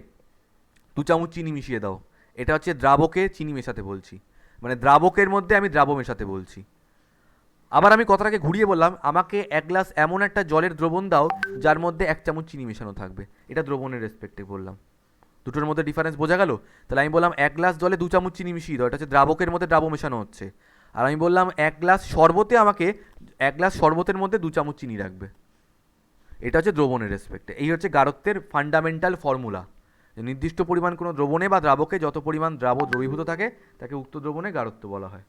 2 চামচ চিনি মিশিয়ে দাও। এটা হচ্ছে দ্রাবকে চিনি মেশাতে বলছি, মানে দ্রাবকের মধ্যে আমি দ্রাব মেশাতে বলছি। আবার আমি কথাটাকে ঘুরিয়ে বললাম, আমাকে 1 গ্লাস এমন একটা জলের দ্রবণ দাও যার মধ্যে 1 চামচ চিনি মেশানো থাকবে। এটা দ্রবণের রেসপেক্টে বললাম। দুটোর মধ্যে ডিফারেন্স বোঝা গেল? তাহলে আমি বললাম 1 গ্লাস জলে 2 চামচ চিনি মিশিয়ে দাও, এটা হচ্ছে দ্রাবকের মধ্যে দ্রাব মেশানো হচ্ছে। আর আমি বললাম 1 গ্লাস শরবতে আমাকে 1 গ্লাস শরবতের মধ্যে 2 চামচ চিনি রাখবে। এটা হচ্ছে দ্রবণের রেসপেক্টে। এই হচ্ছে গাঢ়ত্বের ফান্ডামেন্টাল ফর্মুলা। নির্দিষ্ট পরিমাণ কোনো দ্রবণে বা দ্রাবকে যত পরিমাণ দ্রাব দ্রবীভূত থাকে তাকে উক্ত দ্রবণে গাঢ়ত্ব বলা হয়।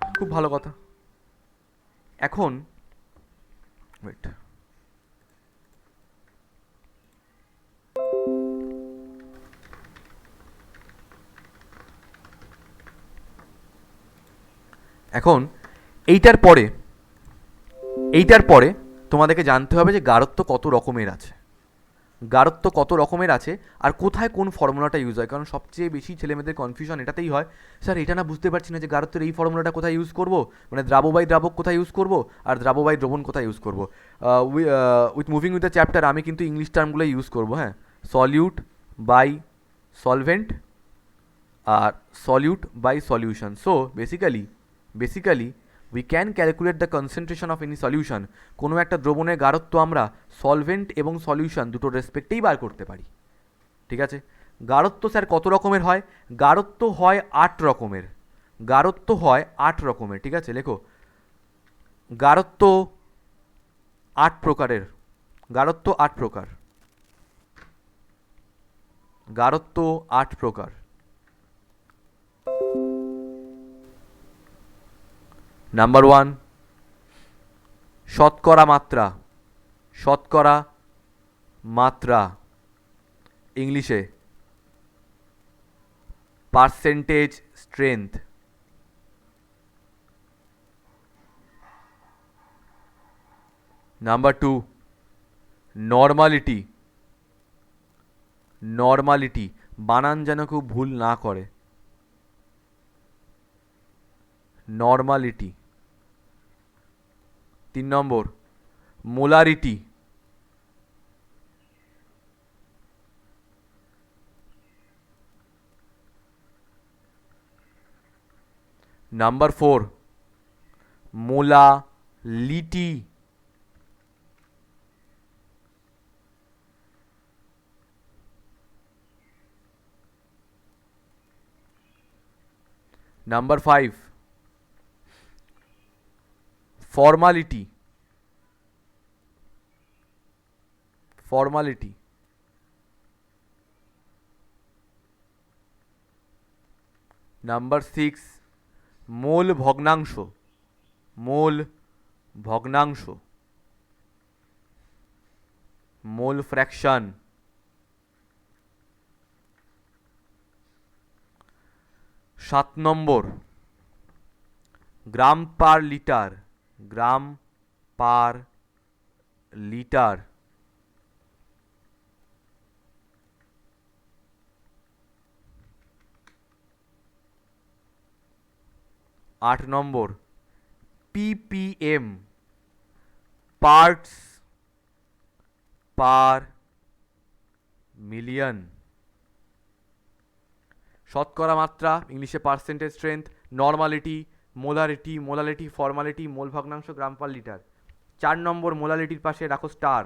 খুব ভালো কথা। এখন ওয়েট, এখন এইটার পরে তোমাদেরকে জানতে হবে যে গাঢ়ত্ব কত রকমের আছে, গাঢ়ত্ব কত রকমের আছে আর কোথায় কোন ফর্মুলাটা ইউজ হয়। কারণ সবচেয়ে বেশি ছেলেমেয়েদের কনফিউশন এটাতেই হয়, স্যার এটা না বুঝতে পারছি না যে গাঢ়ত্বের এই ফর্মুলাটা কোথায় ইউজ করব, মানে দ্রাব বাই দ্রাবক কোথায় ইউজ করব আর দ্রাব বাই দ্রবণ কোথায় ইউজ করব। With moving with the chapter আমি কিন্তু ইংলিশ টার্মগুলো ইউজ করব। হ্যাঁ, সলিউট বাই সলভেন্ট আর solute by solution. So basically we can calculate the concentration of any solution. কোনো একটা দ্রবণের গাঢ়ত্ব আমরা সলভেন্ট এবং সলিউশন দুটোর রেসপেক্টেই বার করতে পারি। ঠিক আছে? গাঢ়ত্ব স্যার কত রকমের হয়? গাঢ়ত্ব হয় 8 রকমের। গাঢ়ত্ব হয় 8 রকমের। ঠিক আছে, লেখো। গাঢ়ত্ব 8 প্রকারের। গাঢ়ত্ব 8 প্রকার। গাঢ়ত্ব 8 প্রকার। নাম্বার 1, শতকরা মাত্রা। শতকরা মাত্রা, ইংলিশে percentage strength. Number 2, normality. Normality, বানান যেন কেউ ভুল না করে। নর্মালিটি। 3 নম্বর, molarity. Number 4, molality. Number 5, formality, formality. Number 6, mole ভগ্নাংশ, মোল ভগ্নাংশ, মোল ফ্র্যাকশন। 7 নম্বর, gram per litre, gram per litre. 8 নম্বর, ppm, পার্টস পার মিলিয়ন। শতকরা মাত্রা, ইংলিশে percentage strength, normality, molarity, molality, formality, mole ভগ্নাংশ, গ্রাম পার লিটার। 4 নম্বর, মোলালিটির পাশে রাখো স্টার।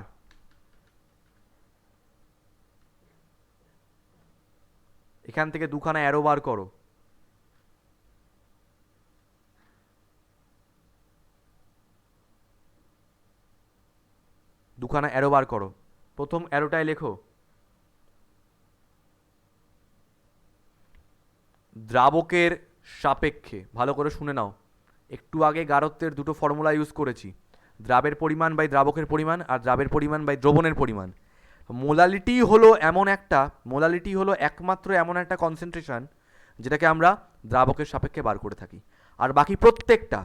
এখান থেকে দুখানা অ্যারো বার করো। দুখানা অ্যারো বার করো। প্রথম অ্যারোটায় লেখো দ্রাবকের সাপেক্ষে। ভালো করে শুনে নাও, একটু আগে গাঢ়ত্বের দুটো ফর্মুলা ইউজ করেছি, দ্রাবের পরিমাণ বাই দ্রাবকের পরিমাণ আর দ্রাবের পরিমাণ বাই দ্রবণের পরিমাণ। মোলালিটি হলো এমন একটা, মোলালিটি হলো একমাত্র এমন একটা কনসেন্ট্রেশন যেটাকে আমরা দ্রাবকের সাপেক্ষে বার করে থাকি। আর বাকি প্রত্যেকটা,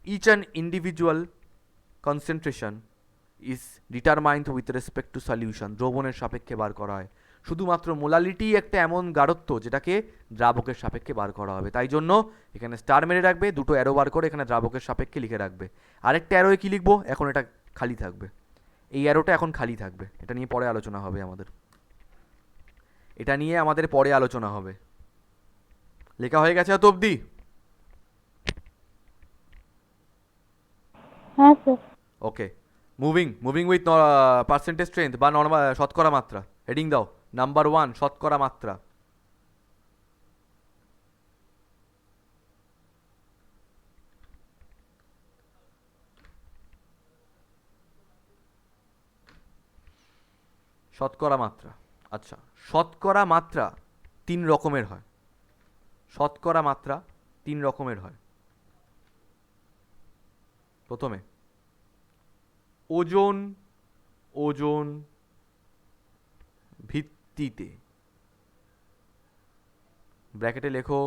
each and individual concentration is determined with respect to solution, দ্রবণের সাপেক্ষে বার করা হয়। শুধুমাত্র মোলালিটি একটা এমন গাঢ়ত্ব যেটাকে দ্রাবকের সাপেক্ষে বার করা হবে। তাই জন্য এখানে স্টার মেরে রাখবে, দুটো অ্যারো বার করে এখানে দ্রাবকের সাপেক্ষে লিখে রাখবে। আরেকটা অ্যারোয় কী লিখবো, এখন এটা খালি থাকবে, এই অ্যারোটা এখন খালি থাকবে। এটা নিয়ে পরে আলোচনা হবে আমাদের, এটা নিয়ে আমাদের পরে আলোচনা হবে। লেখা হয়ে গেছে এত অবধি? হ্যাঁ sir. Okay, moving with percentage strength বা নর্মাল শতকরা মাত্রা। হেডিং দাও নাম্বার 1, শতকরা মাত্রা। শতকরা মাত্রা। আচ্ছা, শতকরা মাত্রা 3 রকমের হয়। শতকরা মাত্রা 3 রকমের হয়। প্রথমে ওজন, ওজন ভিত্তিতে, ব্র্যাকেটে লেখো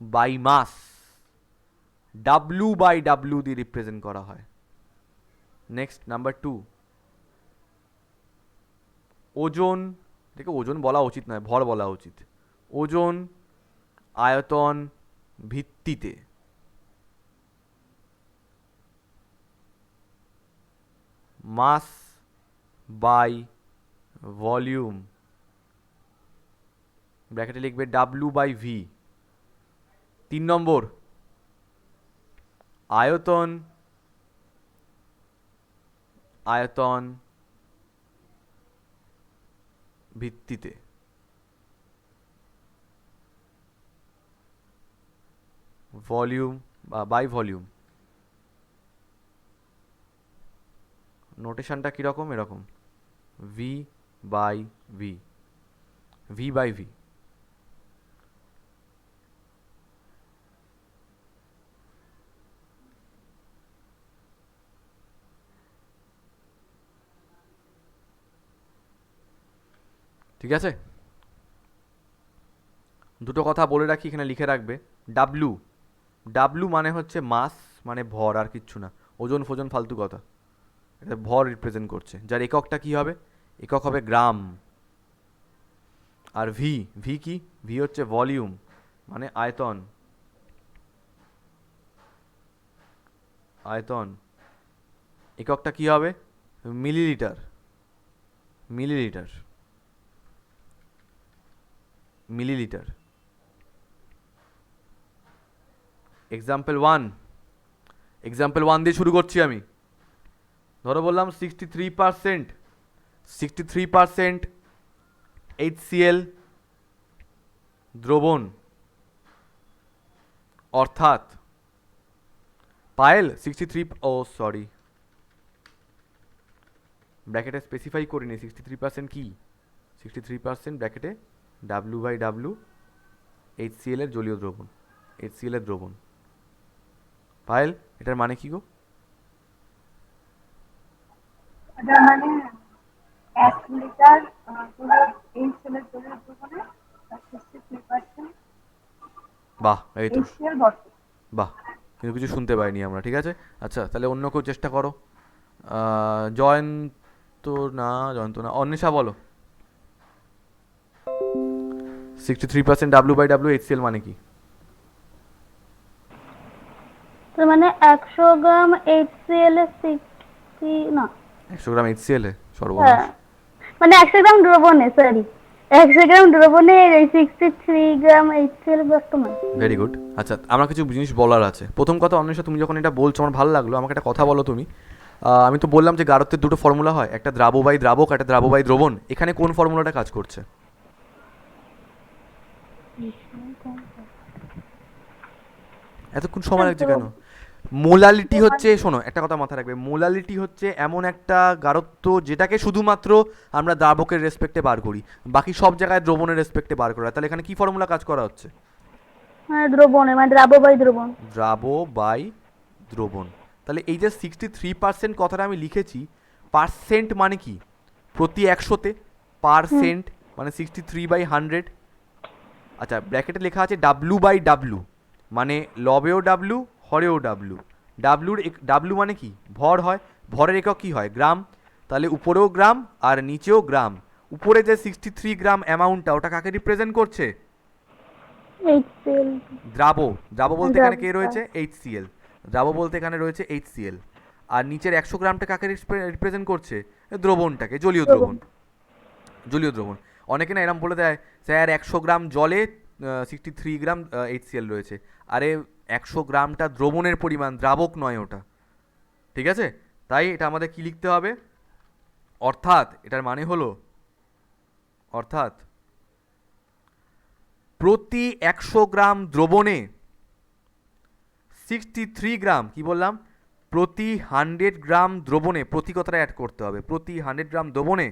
বাই মাস, W/W দিয়ে রিপ্রেজেন্ট করা হয়। নেক্সট নাম্বার 2, ওজন, এটাকে ওজন বলা উচিত নয়, ভর বলা উচিত। ওজন আয়তন ভিত্তিতে, মাস বাই ভলিউম, ব্র্যাকেটে লিখবে W/V। 3 নম্বর, আয়তন, আয়তন ভিত্তিতে, ভলিউম বা বাই ভলিউম। নোটেশনটা কীরকম, এরকম V/V, V/V। ঠিক আছে, দুটো কথা বলে রাখি, এখানে লিখে রাখবে। ডাব্লু মানে হচ্ছে মাস, মানে ভর, আর কিচ্ছু না। ওজন ফোজন ফালতু কথা, এটা ভর রিপ্রেজেন্ট করছে, যার এককটা কি হবে, একক হবে গ্রাম। আর ভি কি, ভি হচ্ছে ভলিউম, মানে আয়তন, আয়তন, এককটা কি হবে, মিলিলিটার, মিলিলিটার, মিলিলিটার। এক্সাম্পল 1 দিয়ে শুরু করছি আমি। ধরো বললাম 63% HCl দ্রবণ অর্থাৎ পায়েল 63, ও সরি, ব্র্যাকেটে স্পেসিফাই করিনি 63% কি, 63% ব্র্যাকেটে W/W HCl এর জলীয় দ্রবণ, HCl এর দ্রবণ। পায়েল এটার মানে কি গো? এটা মানে 1 লিটার এই ছেলের জলের দ্রবণে 63% বাহ, এই তো, HCl ভর্তি। বাহ, কিন্তু কিছু শুনতে পাইনি আমরা, ঠিক আছে। আচ্ছা, তাহলে অন্য কেউ চেষ্টা করো। জয়ন্ত না, অন্বেষা বলো। 63% W/W HCl মানে কি? তার মানে 100 গ্রাম HCl এ 60 না 100 গ্রাম HCl এ সর্বনাশ। হ্যাঁ, মানে 100 গ্রাম দ্রবণে, সরি 100 গ্রাম দ্রবণে এই 63 গ্রাম HCl বর্তমান। Very good. আচ্ছা, আমার কিছু জিনিস বলার আছে। প্রথম কথা, অন্বেষা তুমি যখন এটা বলছো আমার ভালো লাগলো, আমাকে একটা কথা বলো তুমি। আমি তো বললাম যে গাঢ়ত্বের দুটো ফর্মুলা হয়, একটা দ্রাব বাই দ্রাবক, একটা দ্রাব বাই দ্রবণ। এখানে কোন ফর্মুলাটা কাজ করছে? এতক্ষণ সময় লাগছে কেন? মোলালিটি হচ্ছে, শোনো একটা কথা মাথায় রাখবে, মোলালিটি হচ্ছে এমন একটা গাঢ়ত্ব যেটাকে শুধুমাত্র আমরা দ্রাবকের রেসপেক্টে বার করি, বাকি সব জায়গায় দ্রবণের রেসপেক্টে বার করা হয়। তাহলে এখানে কি ফর্মুলা কাজ করা হচ্ছে? হ্যাঁ, দ্রবণে মানে দ্রাব বাই দ্রবণ। দ্রাব বাই দ্রবণ। তাহলে এই যে 63% কথাটা আমি লিখেছি, পার্সেন্ট মানে কি? প্রতি 100-তে, পার্সেন্ট মানে 63/100। আচ্ছা, ব্র্যাকেটে লেখা আছে W/W, মানে লবেও W, হরেও W। ডাব্লু মানে কি? ভর হয়, ভরের একক কি হয়? গ্রাম। তাহলে উপরেও গ্রাম আর নিচেও গ্রাম। উপরে যে 63 গ্রাম অ্যামাউন্টটা, ওটা কাকে রিপ্রেজেন্ট করছে? HCl। দ্রাব। দ্রাব বলতে এখানে কে দ্রাবক। রয়েছে? HCl। দ্রাব বলতে এখানে রয়েছে HCl। আর নিচের 100 গ্রামটা কাকে রিপ্রেজেন্ট করছে? দ্রবণটাকে, জলীয় দ্রবণ। জলীয় দ্রবণ। অনেকে না এরম বলে দেয়, স্যার 100 গ্রাম জলে 63 গ্রাম HCl রয়েছে। আরে 100 গ্রামটা দ্রবণের পরিমাণ, দ্রাবক নয় ওটা, ঠিক আছে? তাই এটা আমাদের কি লিখতে হবে? অর্থাৎ এটার মানে হলো, অর্থাৎ প্রতি 100 গ্রাম দ্রবণে 63 গ্রাম, কি বললাম? প্রতি 100 গ্রাম দ্রবণে, প্রতি কথাটা অ্যাড করতে হবে, প্রতি 100 গ্রাম দ্রবণে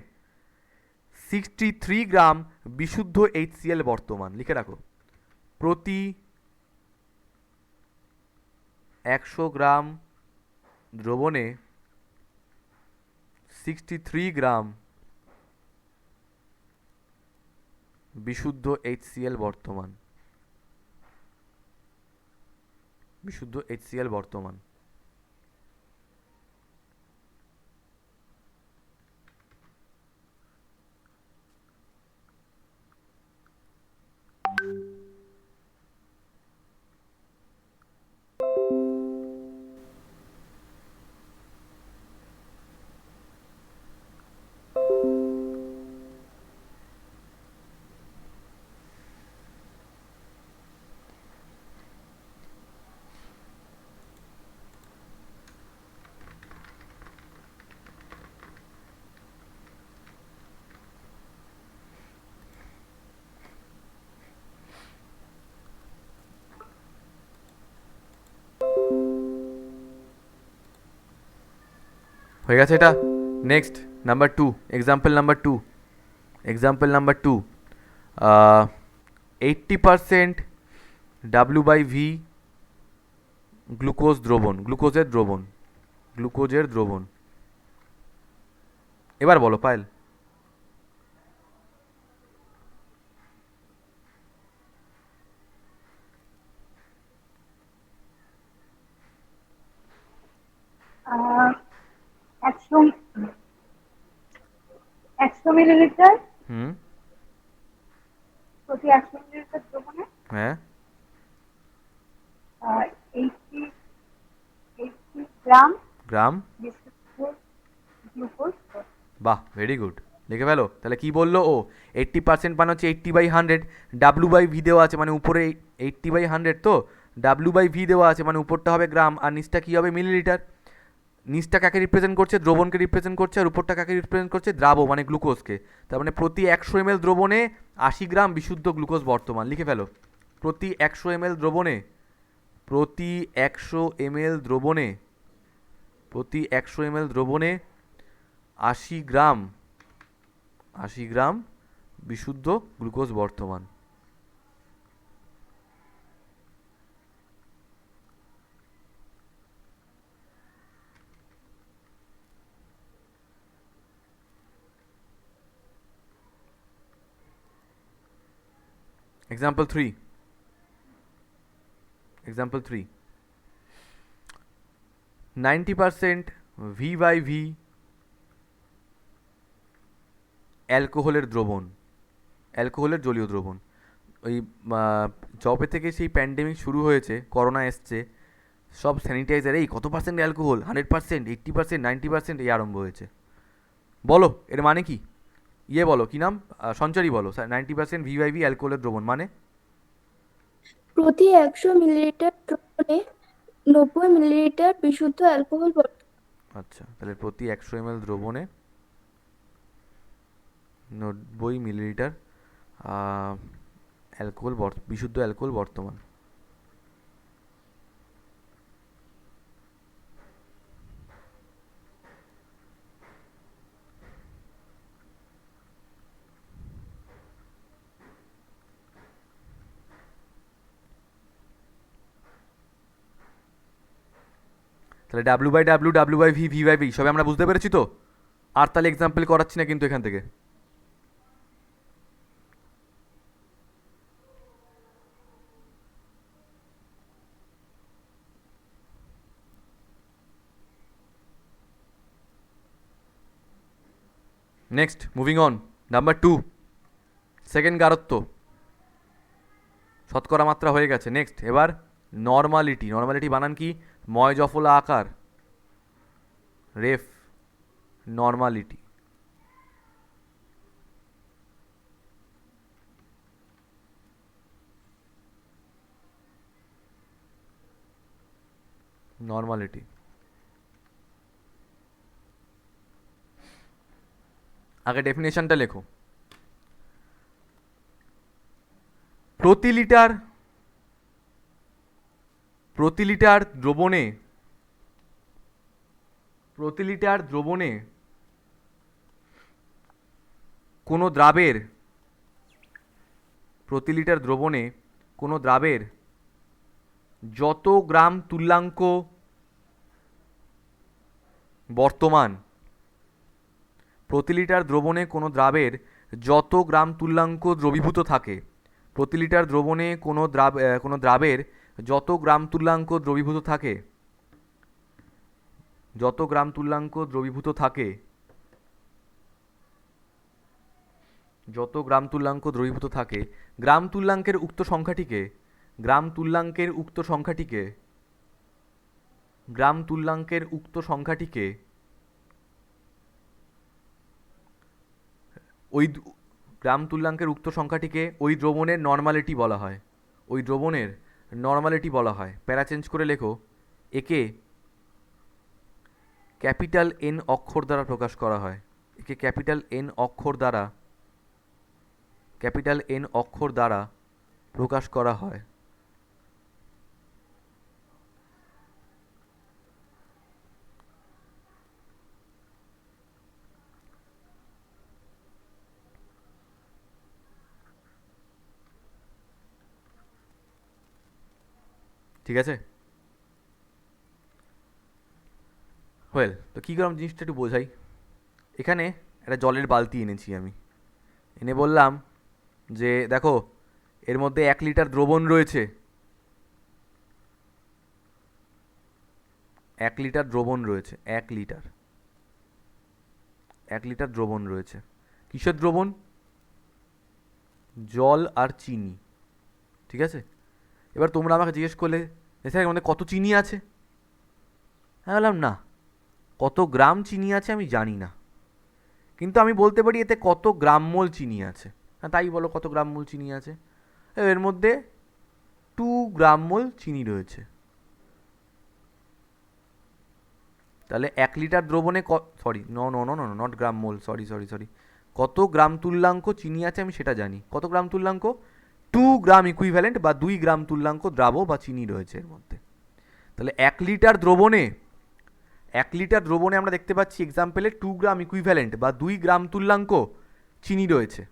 63 গ্রাম বিশুদ্ধ HCl বর্তমান। লিখে রাখো, প্রতি 100 গ্রাম দ্রবণে 63 গ্রাম বিশুদ্ধ HCl বর্তমান, বিশুদ্ধ HCl বর্তমান। হয়ে গেছে এটা? Next, number 2, example number 2। Example number 2, 80% W/V glucose দ্রবণ, গ্লুকোজের দ্রবণ, গ্লুকোজের দ্রবণ। এবার বলো পায়েল। আহ, 100 মিলিলিটার হুম, প্রতি 100 মিলিলিটার দ্রবণে হ্যাঁ, 80 গ্রাম গ্রাম। বিশুদ্ধ গ্লুকোজ। বাহ, ভেরি গুড, লিখে ফেলো। তাহলে কি বললো ও? 80% মানে হচ্ছে 80/100, W/V দেওয়া আছে মানে উপরে 80/100, তো W/V দেওয়া আছে মানে উপরটা হবে গ্রাম আর নিচটা কি হবে? মিলিলিটার। নিচটা কাকে রিপ্রেজেন্ট করছে? দ্রবণকে রিপ্রেজেন্ট করছে। আর উপরটা কাকে রিপ্রেজেন্ট করছে? দ্রাব মানে গ্লুকোজকে। তার মানে প্রতি 100 ml দ্রবণে 80 গ্রাম বিশুদ্ধ গ্লুকোজ বর্তমান। লিখে ফেলো, প্রতি 100 ml দ্রবণে প্রতি 100 ml দ্রবণে 80 গ্রাম বিশুদ্ধ গ্লুকোজ বর্তমান। Example 3. 90% V/V অ্যালকোহলের জলীয় দ্রবণ। ওই যবে থেকে সেই প্যান্ডেমিক শুরু হয়েছে, করোনা এসছে, সব স্যানিটাইজার এই কত পার্সেন্ট অ্যালকোহল, 100%, 80%, 90% এই আরম্ভ হয়েছে। বলো এর মানে কি? বলো কি নাম, সঞ্চারী বলো। 90% V/V অ্যালকোহলের দ্রবণ মানে? প্রতি 100 মিলিলিটার দ্রবণে 90 মিলিলিটার বিশুদ্ধ অ্যালকোহল বর্তমান। আচ্ছা, তাহলে প্রতি 100 ml দ্রবণে 90 মিলিলিটার বিশুদ্ধ অ্যালকোহল বর্তমান। তাহলে W/W, W/V, V/V সবে আমরা বুঝতে পেরেছি তো? আর তাহলে এক্সাম্পল করাচ্ছি না কিন্তু এখান থেকে। Next, moving on, number 2, second গারত্ব, শতকরা মাত্রা হয়ে গেছে। নেক্সট এবার নর্মালিটি বানান কি? ময় জফলা আকার, রেফ, নর্মালিটি। আগে ডেফিনেশনটা লেখো। প্রতি লিটার দ্রবণে কোনো দ্রাবের যত গ্রাম তুল্যাঙ্ক বর্তমান, প্রতি লিটার দ্রবণে কোনো দ্রাবের যত গ্রাম তুল্যাঙ্ক দ্রবীভূত থাকে, প্রতি লিটার দ্রবণে কোনো দ্রাবের যত গ্রাম তুল্যাঙ্ক দ্রবীভূত থাকে, গ্রাম তুল্যাঙ্কের উক্ত সংখ্যাটিকে ওই দ্রবণের নর্মালিটি বলা হয়। প্যারা চেঞ্জ করে লেখো, একে ক্যাপিটাল N অক্ষর দ্বারা প্রকাশ করা হয়। ঠিক আছে? ওয়েল, তো কী করলাম জিনিসটা একটু বোঝাই। এখানে একটা জলের বালতি এনেছি আমি, এনে বললাম যে দেখো এর মধ্যে 1 লিটার দ্রবণ রয়েছে, 1 লিটার দ্রবণ রয়েছে। কিসের দ্রবণ? জল আর চিনি। ঠিক আছে? এবার তোমরা আমাকে জিজ্ঞেস করলে স্যার এর মধ্যে কত চিনি আছে? আমি বললাম না, কত গ্রাম চিনি আছে আমি জানি না, কিন্তু আমি বলতে পারি এতে কত গ্রাম মোল চিনি আছে। হ্যাঁ, তাই বলো কত গ্রাম মোল চিনি আছে। এর মধ্যে 2 গ্রাম মোল চিনি রয়েছে। তাহলে 1 লিটার দ্রবণে নট গ্রাম মোল, সরি, কত গ্রাম তুল্যাঙ্ক চিনি আছে আমি সেটা জানি। কত গ্রাম তুল্যাঙ্ক? 2 গ্রাম ইকুইভ্যালেন্ট বা 2 গ্রাম তুল্যাঙ্ক দ্রাব্য বা চিনি রয়েছে এর মধ্যে। তাহলে 1 লিটার দ্রবণে আমরা দেখতে পাচ্ছি এক্সাম্পলে 2 গ্রাম ইকুইভ্যালেন্ট বা 2 গ্রাম তুল্যাঙ্ক চিনি রয়েছে।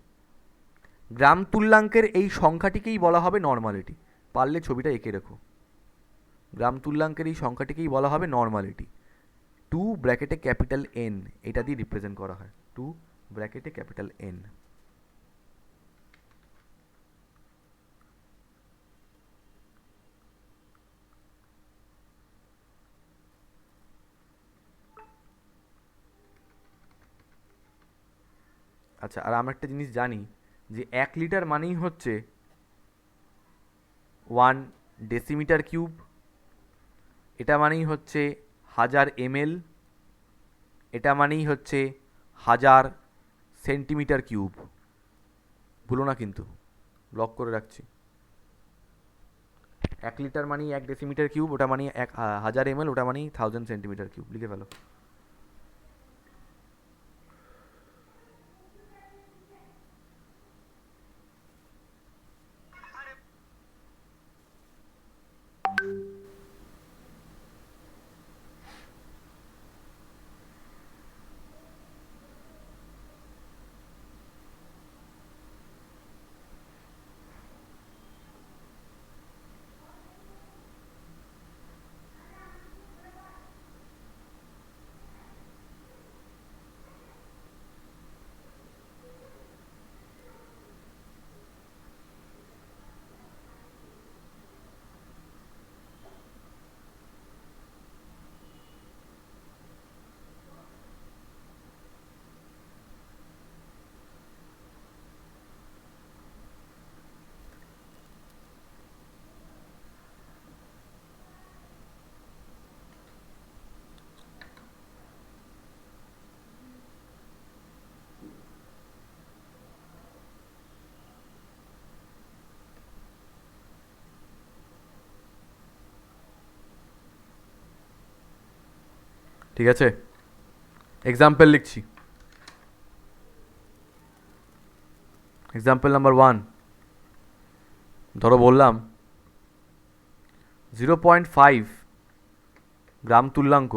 গ্রাম তুল্যাঙ্কের এই সংখ্যাটিকেই বলা হবে নর্মালিটি। পারলে ছবিটা এঁকে রেখো। গ্রাম তুল্যাঙ্কের এই সংখ্যাটিকেই বলা হবে নর্মালিটি। 2 ব্র্যাকেটে ক্যাপিটাল এন, এটা দিয়ে রিপ্রেজেন্ট করা হয়। 2 ব্র্যাকেটে ক্যাপিটাল এন। আচ্ছা, আর আমরা একটা জিনিস জানি যে 1 লিটার মানেই হচ্ছে 1 ডেসিমিটার কিউব, এটা মানেই হচ্ছে 1000 ml, এটা মানেই হচ্ছে 1000 সেন্টিমিটার কিউব। ভুলো না কিন্তু, ব্লক করে রাখছি। 1 লিটার মানেই 1 ডেসিমিটার কিউব, ওটা মানেই 1000 ml, ওটা মানেই 1000 সেন্টিমিটার কিউব। লিখে ফেলো। ঠিক আছে, এক্সাম্পল লিখছি। এক্সাম্পল নাম্বার 1, ধরো বললাম 0.5 গ্রাম তুল্যাঙ্ক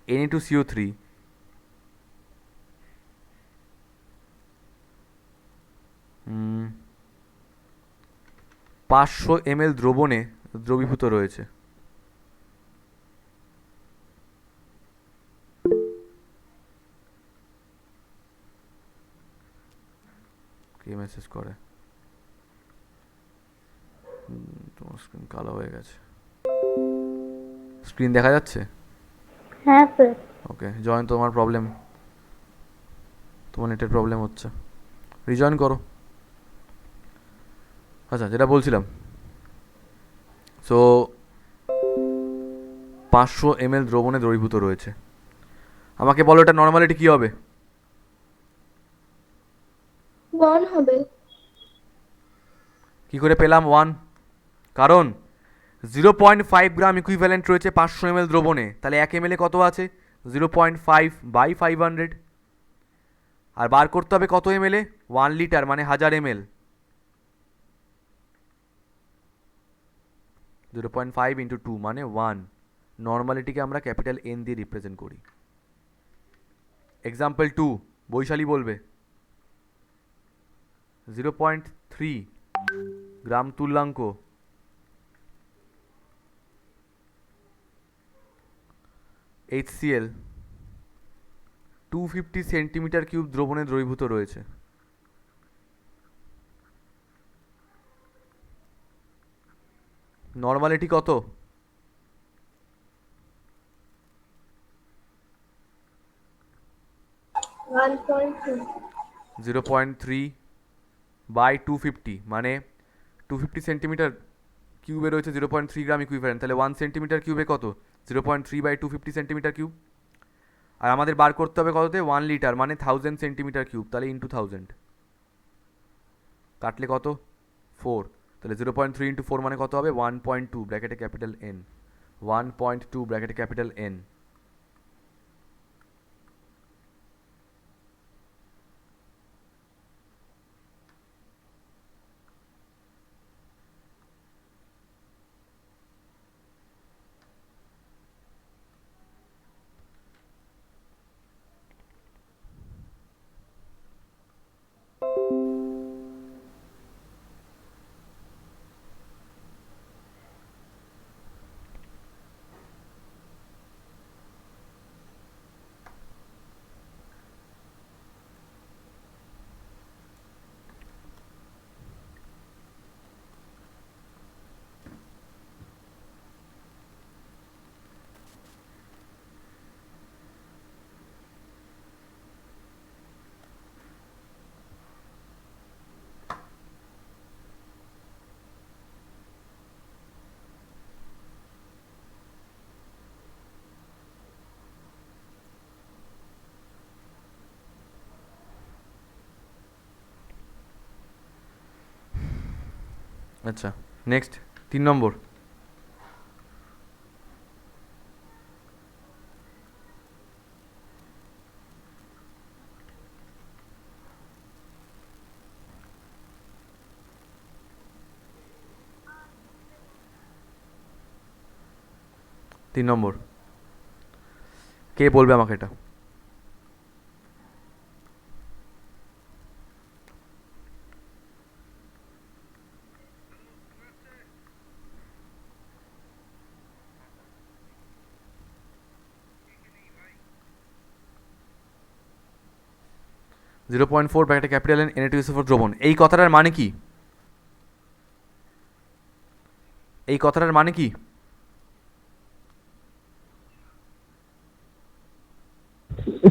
Na2CO3 500 ml দ্রবণে দ্রবীভূত রয়েছে। কে মেসেজ করে? তোমার স্ক্রিন কালো হয়ে গেছে। স্ক্রিন দেখা যাচ্ছে? হ্যাঁ স্যার। ওকে, জয়েন। তোমার প্রবলেম, তোমার নেটের প্রবলেম হচ্ছে, রিজয়েন করো। আচ্ছা, যেটা বলছিলাম, সো 500 ml দ্রবণে দ্রবীভূত রয়েছে। আমাকে বলো এটা নর্মালিটি কি হবে? 1 হবে। কি করে পেলাম 1? কারণ 0.5 গ্রাম ইকুইভ্যালেন্ট রয়েছে 500 ml দ্রবণে, তাহলে 1 ml কত আছে? 0.5 বাই 500। আর বার করতে হবে কত ml? 1 লিটার মানে 1000 ml। 0.5 ইন্টু 2 মানে 1। নর্মালিটিকে আমরা ক্যাপিটাল এন দিয়ে রিপ্রেজেন্ট করি। এক্সাম্পল 2, বৈশালী বলবে 0.3 গ্রাম তুল্যাঙ্ক HCl 250 সেন্টিমিটার কিউব দ্রবণে দ্রবীভূত রয়েছে। নর্মালিটি কত? 1.2 0.3 বাই 250 মানে 250 সেন্টিমিটার কিউবে রয়েছে 0.3 গ্রাম ইকুইভ্যালেন্ট, তাহলে 1 সেন্টিমিটার কিউবে কত? 0.3 বাই 250 সেন্টিমিটার কিউব। আর আমাদের বার করতে হবে কততে? 1 লিটার মানে 1000 সেন্টিমিটার কিউব, তাহলে ইন্টু 1000 কাটলে কত? 4। তাহলে 0.3 ইন্টু 4 মানে কত হবে? 1.2 ব্র্যাকেটে ক্যাপিটাল এন। 1.2 ব্র্যাকেটে ক্যাপিটাল এন। আচ্ছা, নেক্সট 3 নম্বর। তিন নম্বর কে বলবে আমাকে এটা? (0.4 ব্র্যাকেটে ক্যাপিটাল এন Na2SO4 দ্রবণ, এই কথাটার মানে কি? এই কথাটার মানে কি?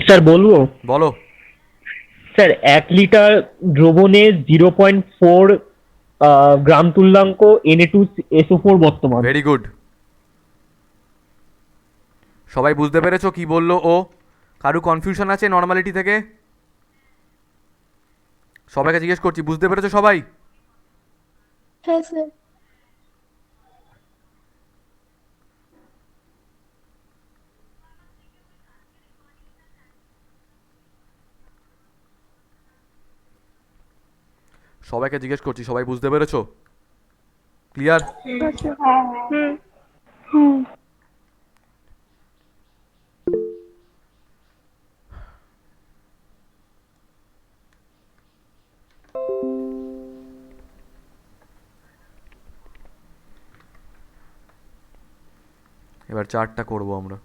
স্যার বলবো? বলো। স্যার 1 লিটার দ্রবণে 0.4 গ্রাম তুল্যাঙ্ক Na2SO4 বর্তমান। Very good. সবাই বুঝতে পেরেছো কি বললো ও? কারু কনফিউশন আছে নর্মালিটি থেকে? সবাইকে জিজ্ঞেস করছি, বুঝতে পেরেছো সবাই? হ্যাঁ স্যার। সবাইকে জিজ্ঞেস করছি, সবাই বুঝতে পেরেছো? ক্লিয়ার? হুম। হুম। এবার চারটা করবো আমরা।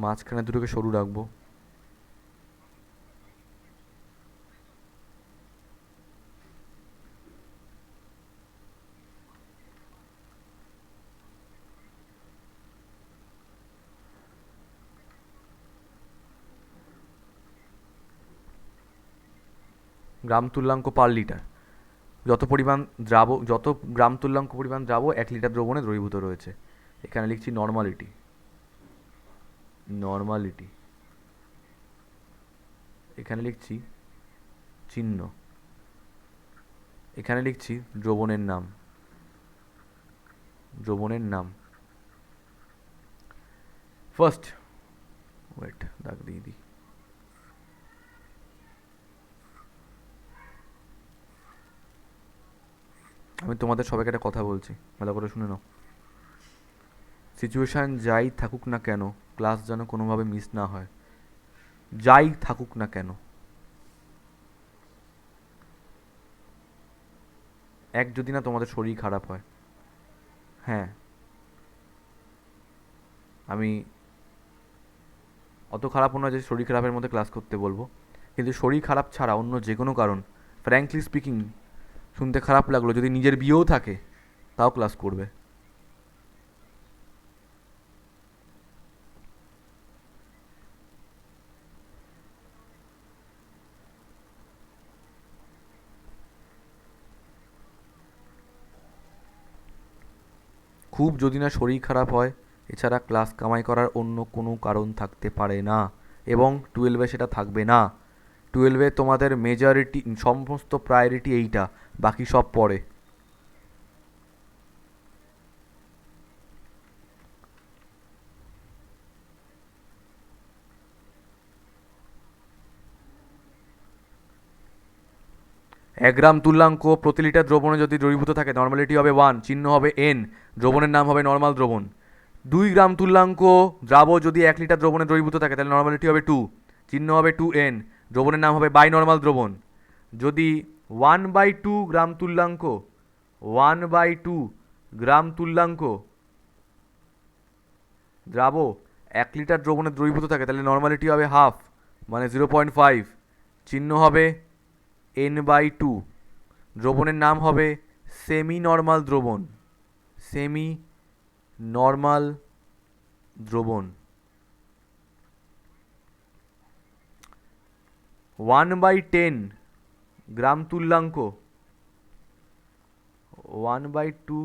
মাঝখানে দুটোকে সরু রাখবো। গ্রাম তুল্যাঙ্ক পার লিটার, যত পরিমাণ যত গ্রাম তুল্যাঙ্ক পরিমাণ দ্রাবক 1 লিটার দ্রবণে দ্রবীভূত রয়েছে। এখানে লিখছি নর্মালিটি। নর্মালিটি। এখানে লিখছি চিহ্ন। এখানে লিখছি দ্রবণের নাম। দ্রবণের নাম ফার্স্ট। ওয়েট, দাগ দিয়ে দিই। আমি তোমাদের সবাইকে একটা কথা বলছি, ভালো করে শুনে নাও। সিচুয়েশান যাই থাকুক না কেন, ক্লাস যেন কোনোভাবে মিস না হয়। যাই থাকুক না কেন, যদি না তোমাদের শরীর খারাপ হয়। হ্যাঁ, আমি অত খারাপও নয় যে শরীর খারাপের মধ্যে ক্লাস করতে বলবো, কিন্তু শরীর খারাপ ছাড়া অন্য যে কোনো কারণ, ফ্র্যাঙ্কলি স্পিকিং, শুনতে খারাপ লাগলো, যদি নিজের বিয়েও থাকে তাও ক্লাস করবে। খুব যদি না শরীর খারাপ হয়, এছাড়া ক্লাস কামাই করার অন্য কোনো কারণ থাকতে পারে না, এবং 12-এ সেটা থাকবে না। 12-এ তোমাদের মেজরিটি, সমস্ত প্রায়োরিটি এইটা, বাকি সব পরে। এক গ্রাম তুল্যাঙ্ক প্রতি লিটার দ্রবণে যদি দ্রবীভূত থাকে, নর্মালিটি হবে 1, চিহ্ন হবে N, দ্রবণের নাম হবে নর্মাল দ্রবণ। 2 গ্রাম তুল্যাঙ্ক দ্রাবক যদি 1 লিটার দ্রবণে দ্রবীভূত থাকে, তাহলে নর্মালিটি হবে 2, চিহ্ন হবে 2N, দ্রবণের নাম হবে বাই নর্মাল দ্রবণ। যদি 1/2 গ্রাম তুল্যাঙ্ক 1/2 গ্রাম তুল্যাঙ্ক দ্রাবক 1 লিটার দ্রবণে দ্রবীভূত থাকে, তাহলে নর্মালিটি হবে হাফ, মানে 0.5, চিহ্ন হবে N/2, দ্রবণের নাম হবে সেমি নর্মাল দ্রবণ। সেমি নর্মাল দ্রবণ। 1/10 গ্রাম তুল্যাঙ্ক 1/2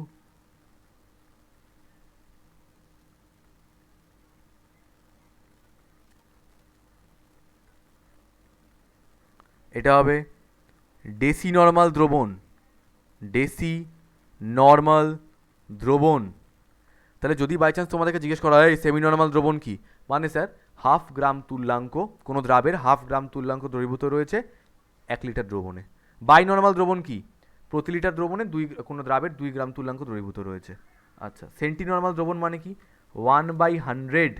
এটা হবে ডেসি নর্মাল দ্রবণ, ডেসি নর্মাল দ্রবণ। তাহলে যদি বাই চান্স তোমাদেরকে জিজ্ঞেস করা হয় সেমি নর্মাল দ্রবণ কি, মানে স্যার 1/2 গ্রাম তুল্যাঙ্ক, কোনো দ্রাবের 1/2 গ্রাম তুল্যাঙ্ক দ্রবীভূত রয়েছে 1 লিটার দ্রবণে। বাই নর্মাল দ্রবণ কি, প্রতি লিটার দ্রবণে কোনো দ্রাবের 2 গ্রাম তুল্যাঙ্ক দ্রবীভূত রয়েছে। আচ্ছা, সেন্টি নর্মাল দ্রবণ মানে কি, 1/100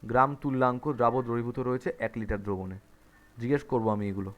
গ্রাম তুল্যাঙ্ক দ্রাব দ্রবীভূত রয়েছে 1 লিটার দ্রবণে। জিজ্ঞেস করবো আমি এগুলো।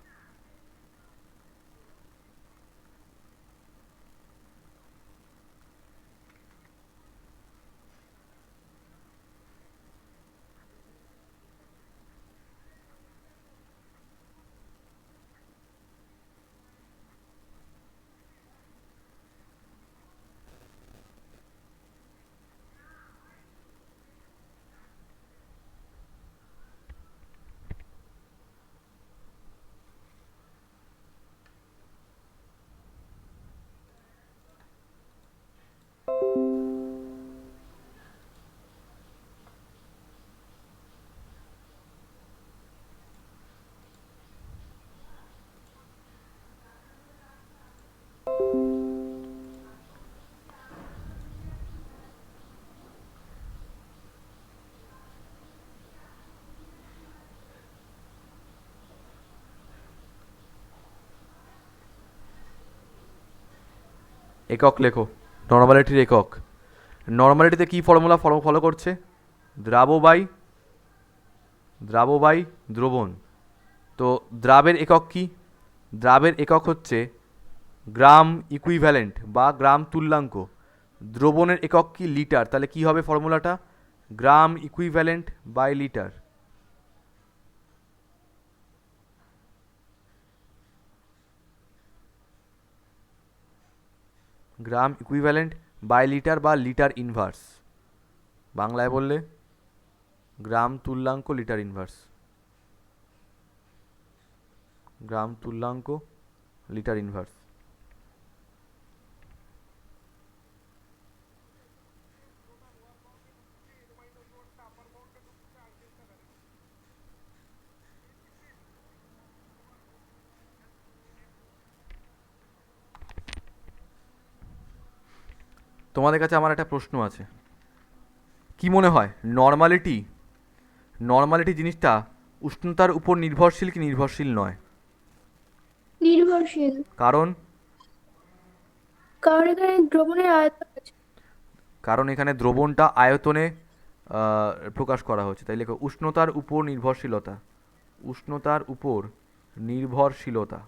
একক লেখো, নর্মালিটির একক। নর্মালিটিতে কি ফর্মুলা ফলো করছে, দ্রাব বাই দ্রবণ। তো দ্রাবের একক কি, দ্রাবের একক হচ্ছে গ্রাম ইকুইভ্যালেন্ট বা গ্রাম তুল্যাঙ্ক। দ্রবণের একক কি, লিটার। তাহলে কি হবে ফর্মুলাটা, gram equivalent by litre. Gram equivalent by litre বা লিটার ইনভার্স, বাংলায় বললে গ্রাম তুল্যাঙ্ক লিটার ইনভার্স, গ্রাম তুল্যাঙ্ক লিটার ইনভার্স। তোমাদের কাছে আমার একটা প্রশ্ন আছে, কি মনে হয় নর্মালিটি জিনিসটা উষ্ণতার উপর নির্ভরশীল কি নির্ভরশীল নয়? নির্ভরশীল। কারণ কারণ এখানে দ্রবণের আয়তন আছে। কারণ এখানে দ্রবণটা আয়তনে প্রকাশ করা হচ্ছে, তাই লেখো উষ্ণতার উপর নির্ভরশীলতা, উষ্ণতার উপর নির্ভরশীলতা,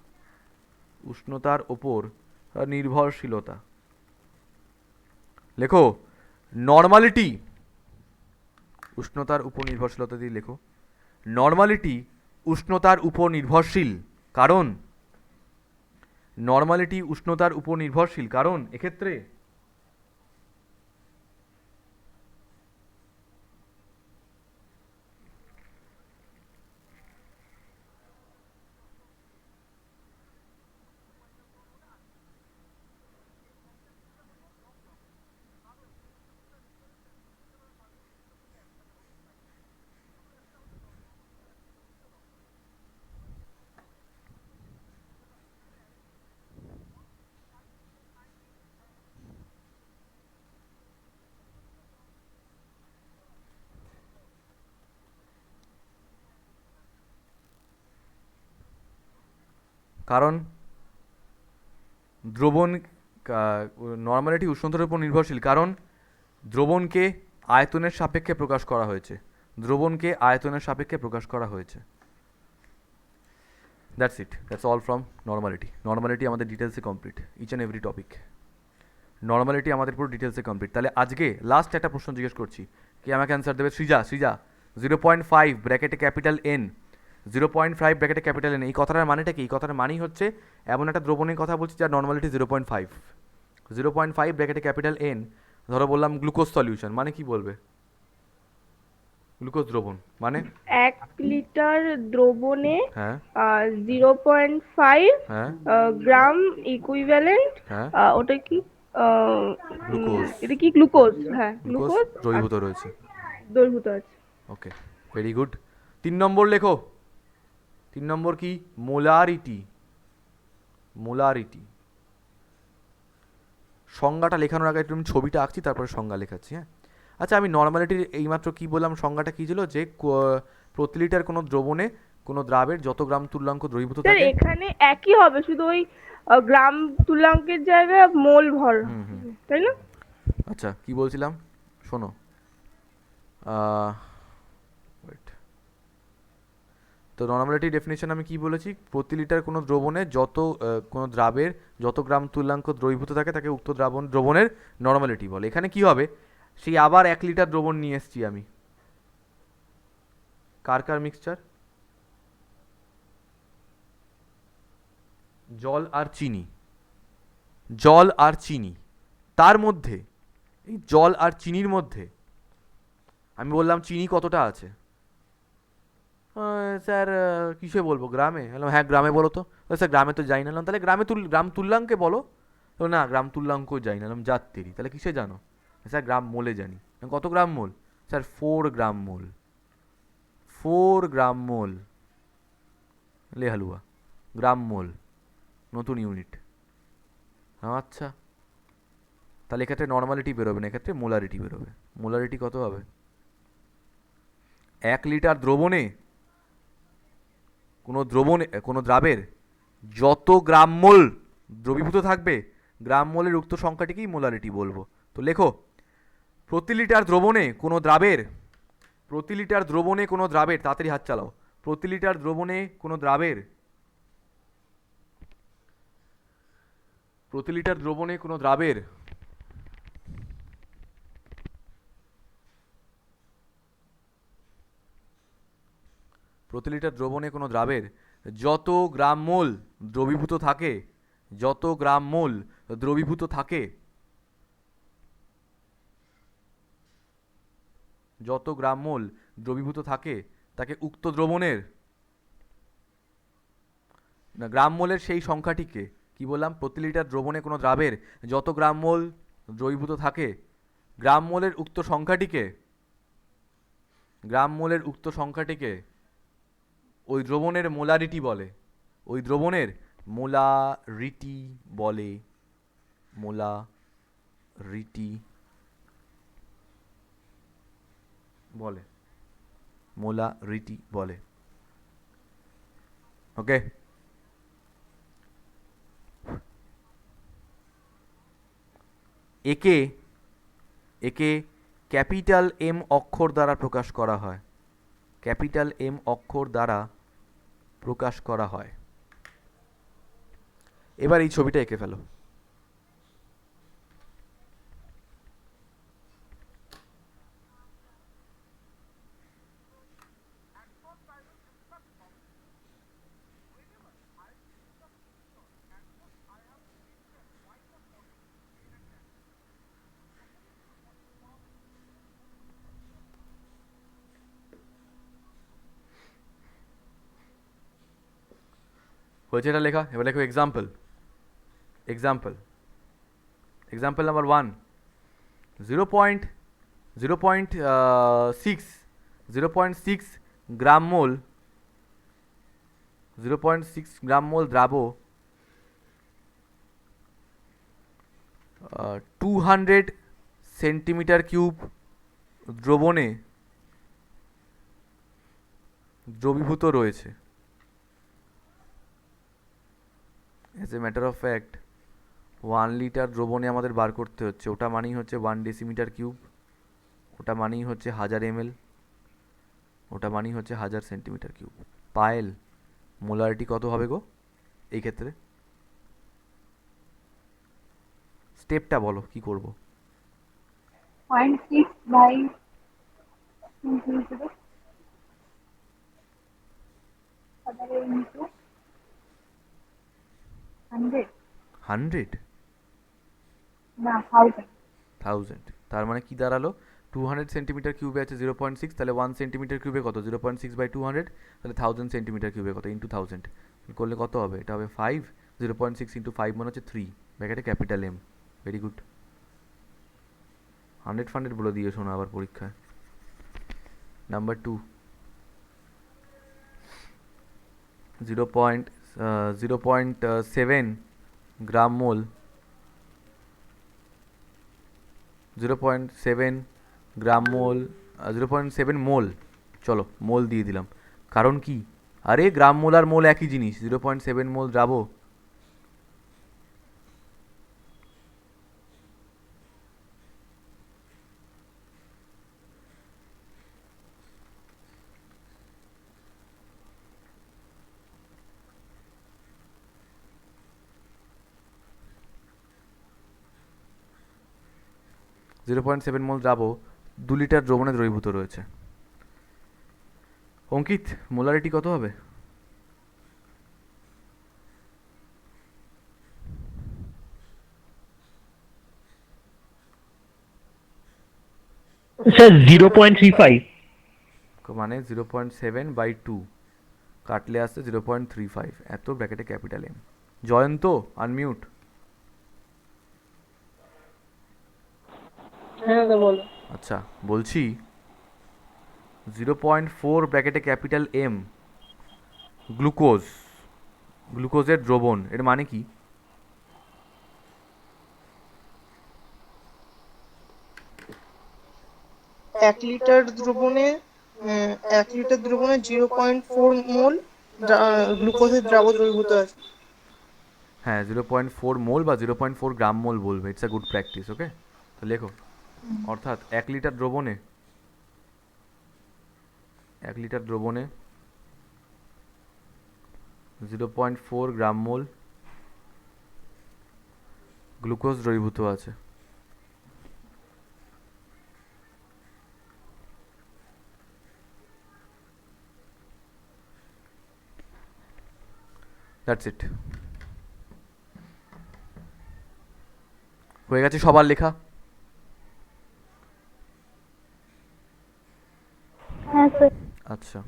উষ্ণতার উপর নির্ভরশীলতা। লেখো নর্মালিটি, উষ্ণতার উপর নির্ভরশীলতা দিয়ে লেখো নর্মালিটি উষ্ণতার উপর নির্ভরশীল। কারণ নর্মালিটি উষ্ণতার উপর নির্ভরশীল, কারণ এক্ষেত্রে কারণ দ্রবণ নর্মালিটি উষ্ণতার উপর নির্ভরশীল, কারণ দ্রবণকে আয়তনের সাপেক্ষে প্রকাশ করা হয়েছে, দ্রবণকে আয়তনের সাপেক্ষে প্রকাশ করা হয়েছে। That's it, that's all from normality. Normality আমাদের ডিটেলসে complete, each and every topic normality আমাদের পুরো ডিটেলসে কমপ্লিট। তাহলে আজকে লাস্ট একটা প্রশ্ন জিজ্ঞেস করছি, কে আমাকে অ্যান্সার দেবে? সৃজা 0.5 ব্র্যাকেটে ক্যাপিটাল এন, 0.5 ব্র্যাকেটে ক্যাপিটাল এন, এই কথাটার মানেটা কি? এই কথাটার মানেই হচ্ছে এমন একটা দ্রবণের কথা বলছি যার নর্মালিটি 0.5, 0.5 ব্র্যাকেটে ক্যাপিটাল এন। ধরো বললাম গ্লুকোজ সলিউশন, মানে কি বলবে? গ্লুকোজ দ্রবণ মানে? 1 লিটার দ্রবণে হ্যাঁ 0.5 হ্যাঁ গ্রাম ইকুইভ্যালেন্ট, হ্যাঁ ওটা কি আহ, গ্লুকোজ। এটা কি গ্লুকোজ, হ্যাঁ গ্লুকোজ গ্লুকোজ দ্রবীভূত রয়েছে। দ্রবীভূত আছে। ওকে, ভেরি গুড। 3 নম্বর লেখো। 3 নম্বর কি? মোলারিটি। মোলারিটি সংজ্ঞাটা লেখানোর আগে একটু আমি ছবিটা আঁকছি, তারপরে সংজ্ঞা লেখাচ্ছি। হ্যাঁ, আচ্ছা, আমি নর্মালিটির এইমাত্র কি বললাম, সংজ্ঞাটা কি ছিল যে প্রতি লিটার কোনো দ্রবণে কোনো দ্রাবের যত গ্রাম তুল্যাঙ্ক দ্রবীভূত স্যার থাকে। এখানে একই হবে, শুধু ওই গ্রাম তুল্যাঙ্কের জায়গায় মোল ভর, হুম হুম তাই না? আচ্ছা, কি বলছিলাম শোনো। ওয়েট, তো নর্মালিটি ডেফিনেশন আমি কি বলেছি? প্রতি লিটার কোনো দ্রবণে যত কোনো দ্রাবের যত গ্রাম তুল্যাঙ্ক দ্রবীভূত থাকে তাকে উক্ত দ্রবণের নর্মালিটি বলে। এখানে কি হবে, সেই আবার 1 লিটার দ্রবণ নিয়ে এসেছি আমি। কার কার মিক্সচার? জল আর চিনি। জল আর চিনি, তার মধ্যে এই জল আর চিনির মধ্যে আমি বললাম চিনি কতটা আছে? স্যার কিসে বলবো, গ্রামে? বললাম হ্যাঁ গ্রামে বলো তো। স্যার গ্রামে তো যাই না। বললাম তাহলে গ্রাম তুল্যাঙ্কে বলো। তো না, গ্রাম তুল্যাঙ্কও যাই না। বললাম যাত্রী, তাহলে কিসে জানো? স্যার গ্রাম মোলে জানি। কত গ্রাম মোল? স্যার 4 গ্রাম মোল। 4 গ্রাম মোল। লে হালুয়া, গ্রাম মোল নতুন ইউনিট। আচ্ছা, তাহলে এক্ষেত্রে নর্মালিটি বেরোবে না, এক্ষেত্রে মোলারিটি বেরোবে। মোলারিটি কত হবে? 1 লিটার দ্রবণে কোনো দ্রাবের যত গ্রাম মোল দ্রবীভূত থাকবে, গ্রাম মোলের উক্ত সংখ্যাটিকেই মোলারিটি বলবো। তো লেখো, প্রতি লিটার দ্রবণে কোনো দ্রাবের তাড়াতাড়ি হাত চালাও। প্রতি লিটার দ্রবণে কোনো দ্রাবের প্রতি লিটার দ্রবণে কোনো দ্রাবের প্রতি লিটার দ্রবণে কোনো দ্রাবের যত গ্রাম মোল দ্রবীভূত থাকে, যত গ্রাম মোল দ্রবীভূত থাকে, যত গ্রাম মোল দ্রবীভূত থাকে তাকে উক্ত দ্রবণের না, গ্রাম মোলের সেই সংখ্যাটিকে কি বললাম? প্রতি লিটার দ্রবণে কোনো দ্রাবের যত গ্রাম মোল দ্রবীভূত থাকে, গ্রাম মোলের উক্ত সংখ্যাটিকে ওই দ্রবণের মোলারিটি বলে। ওই দ্রবণের মোলারিটি বলে। মোলারিটি বলে। মোলারিটি বলে। ওকে, একে ক্যাপিটাল এম অক্ষর দ্বারা প্রকাশ করা হয়। ক্যাপিটাল এম অক্ষর দ্বারা প্রকাশ করা হয়। এবার এই ছবিটা এঁকে ফেলো। হয়েছে এটা লেখা? এবার লেখো example. Example number 1, 0.6 gram mole 0.6 gram mole দ্রাব 200 সেন্টিমিটার কিউব দ্রবণে দ্রবীভূত রয়েছে। As a matter of fact 1 litre দ্রবণে আমাদের বার করতে হচ্ছে, ওটা মানেই হচ্ছে 1 ডেসিমিটার কিউব, ওটা মানেই হচ্ছে 1000 ml, ওটা মানেই হচ্ছে 1000 সেন্টিমিটার কিউব। পায়েল, মোলারিটি কত হবে গো এই ক্ষেত্রে? স্টেপটা বলো, কি করব? 0.6 by 200 তারপরে into 100 100 না 1000 1000, তার মানে কি দাঁড়ালো? 200 সেন্টিমিটার কিউবে আছে 0.6, তাহলে 1 সেন্টিমিটার কিউবে কত 0.6/200, তাহলে 1000 সেন্টিমিটার কিউবে কত ইন্টু 1000 করলে কত হবে, এটা হবে 5, 0.6 ইন্টু 5 মানে হচ্ছে 3, ব্র্যাকেটে ক্যাপিটাল এম। ভেরি গুড, 100 বলে দিয়ে শোনো আবার পরীক্ষায়। নাম্বার 2, 0.7 গ্রাম মোল, 0.7 গ্রাম মোল, 0.7 মোল, চলো মোল দিয়ে দিলাম। কারণ কি, আরে গ্রাম মোল আর মোল একই জিনিস, 0.7 মোল যাবো। জিরো পয়েন্ট সেভেন মোল যাবো 2 লিটার দ্রবণে দ্রবীভূত রয়েছে। অঙ্কিত, মোলারিটি কত হবে? স্যার 0.35। মানে 0.7/2 কাটলে আসছে 0.35, এত ব্র্যাকেটে ক্যাপিটাল এম। জয়ন্ত আনমিউট। হ্যাঁ দাদা বলো। আচ্ছা বলছি 0.4 ব্র্যাকেটে ক্যাপিটাল এম গ্লুকোজ, গ্লুকোজের দ্রবণ, এর মানে কি? এক লিটার দ্রবণে 0.4 মোল গ্লুকোজের দ্রাবক দ্রবীভূত আছে। হ্যাঁ 0.4 মোল বা 0.4 গ্রাম মোল বলবে, ইটস আ গুড প্র্যাকটিস। ওকে, তো লেখো, অর্থাৎ 1 লিটার দ্রবণে 0.4 গ্রাম মোল গ্লুকোজ দ্রবীভূত আছে। দ্যাটস ইট, হয়ে গেছে সবার লেখা? হ্যাঁ স্যার। আচ্ছা,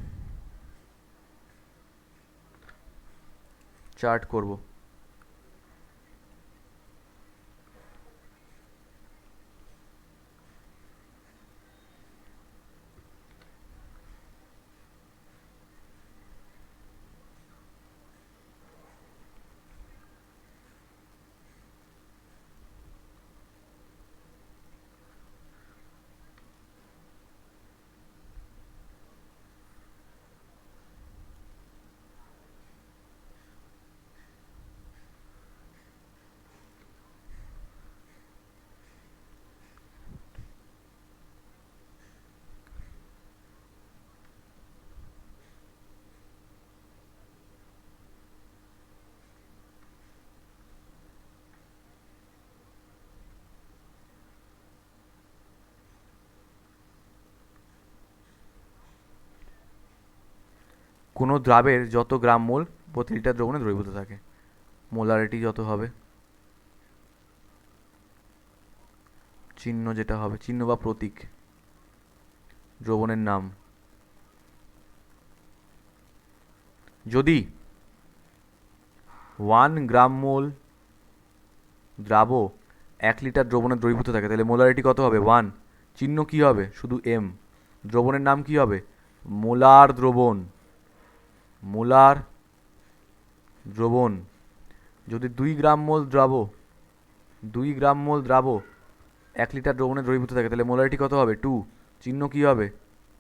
চার্ট করব। কোনো দ্রাবের যত গ্রাম মোল প্রতি লিটার দ্রবণে দ্রবীভূত থাকে, মোলারিটি যত হবে, চিহ্ন যেটা হবে, চিহ্ন বা প্রতীক, দ্রবণের নাম। যদি 1 গ্রাম মোল দ্রাব 1 লিটার দ্রবণে দ্রবীভূত থাকে, তাহলে মোলারিটি কত হবে? 1। চিহ্ন কি হবে? শুধু এম। দ্রবণের নাম কি হবে? মোলার দ্রবণ, মোলার দ্রবণ। যদি 2 গ্রাম মোল দ্রাব 1 লিটার দ্রবণে দ্রবীভূত থাকে, তাহলে মোলারিটি কত হবে? 2। চিহ্ন কি হবে?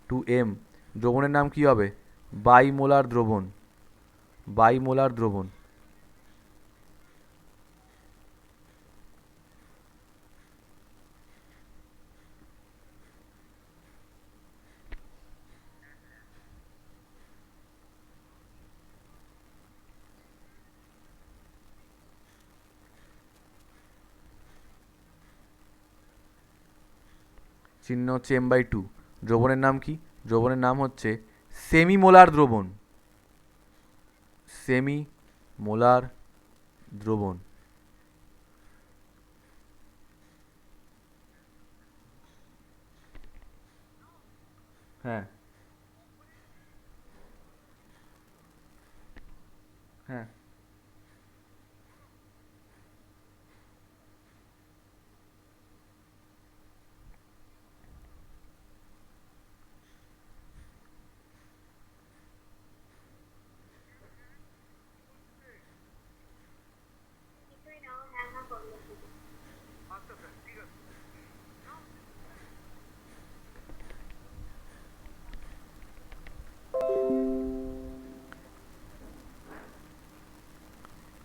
2m। দ্রবণের নাম কি হবে? বাইমোলার দ্রবণ, বাইমোলার দ্রবণ। চিহ্ন হচ্ছে m/2। দ্রবণের নাম কি? দ্রবণের নাম হচ্ছে সেমিমোলার দ্রবণ, সেমিমোলার দ্রবণ। হ্যাঁ হ্যাঁ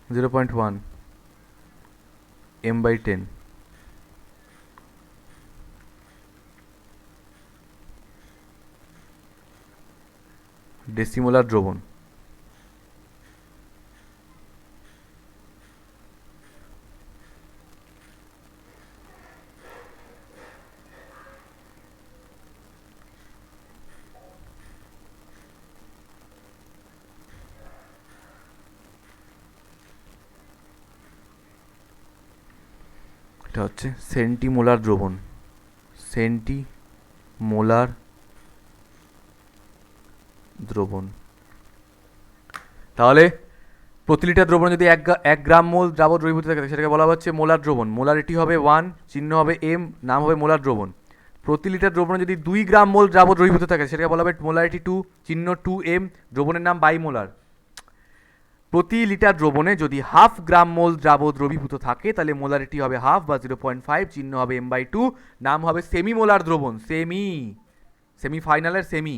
zero point one m/10 decimolar দ্রবণ। এটা হচ্ছে সেন্টিমোলার দ্রবণ, সেন্টিমোলার দ্রবণ। তাহলে প্রতি লিটার দ্রবণে যদি 1 গ্রাম মোল দ্রাবক দ্রবীভূত থাকে সেটাকে বলা হচ্ছে মোলার দ্রবণ। মোলারিটি হবে 1, চিহ্ন হবে m, নাম হবে মোলার দ্রবণ। প্রতি লিটার দ্রবণে যদি 2 গ্রাম মোল দ্রাবক দ্রবীভূত থাকে সেটাকে বলা হবে মোলারিটি 2, চিহ্ন 2m, দ্রবণের নাম বাইমোলার। প্রতি লিটার দ্রবণে যদি 1/2 গ্রাম মোল দ্রাবক দ্রবীভূত থাকে তাহলে মোলারিটি হবে 1/2 বা 0.5, চিহ্ন হবে m/2, নাম হবে সেমিমোলার দ্রবণ। সেমিফাইনালের সেমি।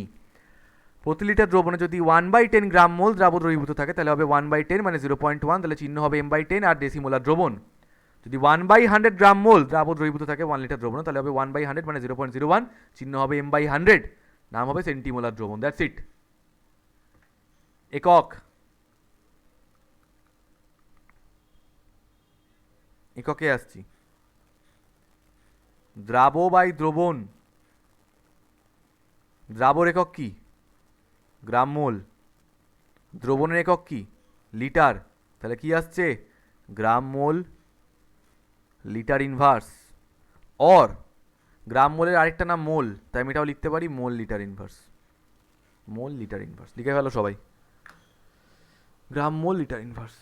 প্রতি লিটার দ্রবণে যদি 1/10 গ্রাম মোল দ্রাবক দ্রবীভূত থাকে তাহলে হবে 1/10 মানে 0.1, তাহলে চিহ্ন হবে m/10 আর ডেসিমোলার দ্রবণ। যদি 1/100 গ্রাম মোল দ্রাবক দ্রবীভূত থাকে 1 লিটার দ্রবণে তাহলে হবে 1/100 মানে 0.01, চিহ্ন হবে m/100, নাম হবে সেন্টিমোলার দ্রবণ। That's it. একক এককে আসছি। দ্রাব বাই দ্রবণ, দ্রাবর একক কি? গ্রাম মোল। দ্রবণের একক কি? লিটার। তাহলে কি আসছে? গ্রাম মোল লিটার ইনভার্স। অর গ্রাম মোলের আরেকটা নাম মোল, তাই আমি এটাও লিখতে পারি মোল লিটার ইনভার্স। মোল লিটার ইনভার্স লিখে ফেলো সবাই, গ্রাম মোল লিটার ইনভার্স।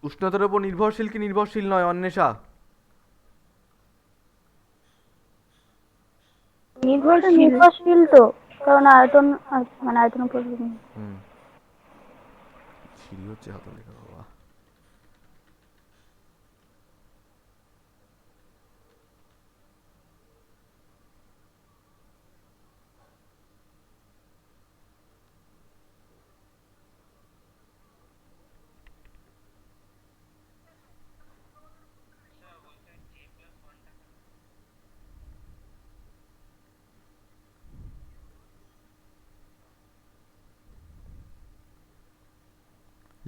উষ্ণতার উপর নির্ভরশীল কি নির্ভরশীল নয় অন্বেষা? নির্ভরশীল তো, কারণ আয়তন মানে আয়তনের উপর। হুম, সিঁড়ি হচ্ছে হাতে লেখা বাবা।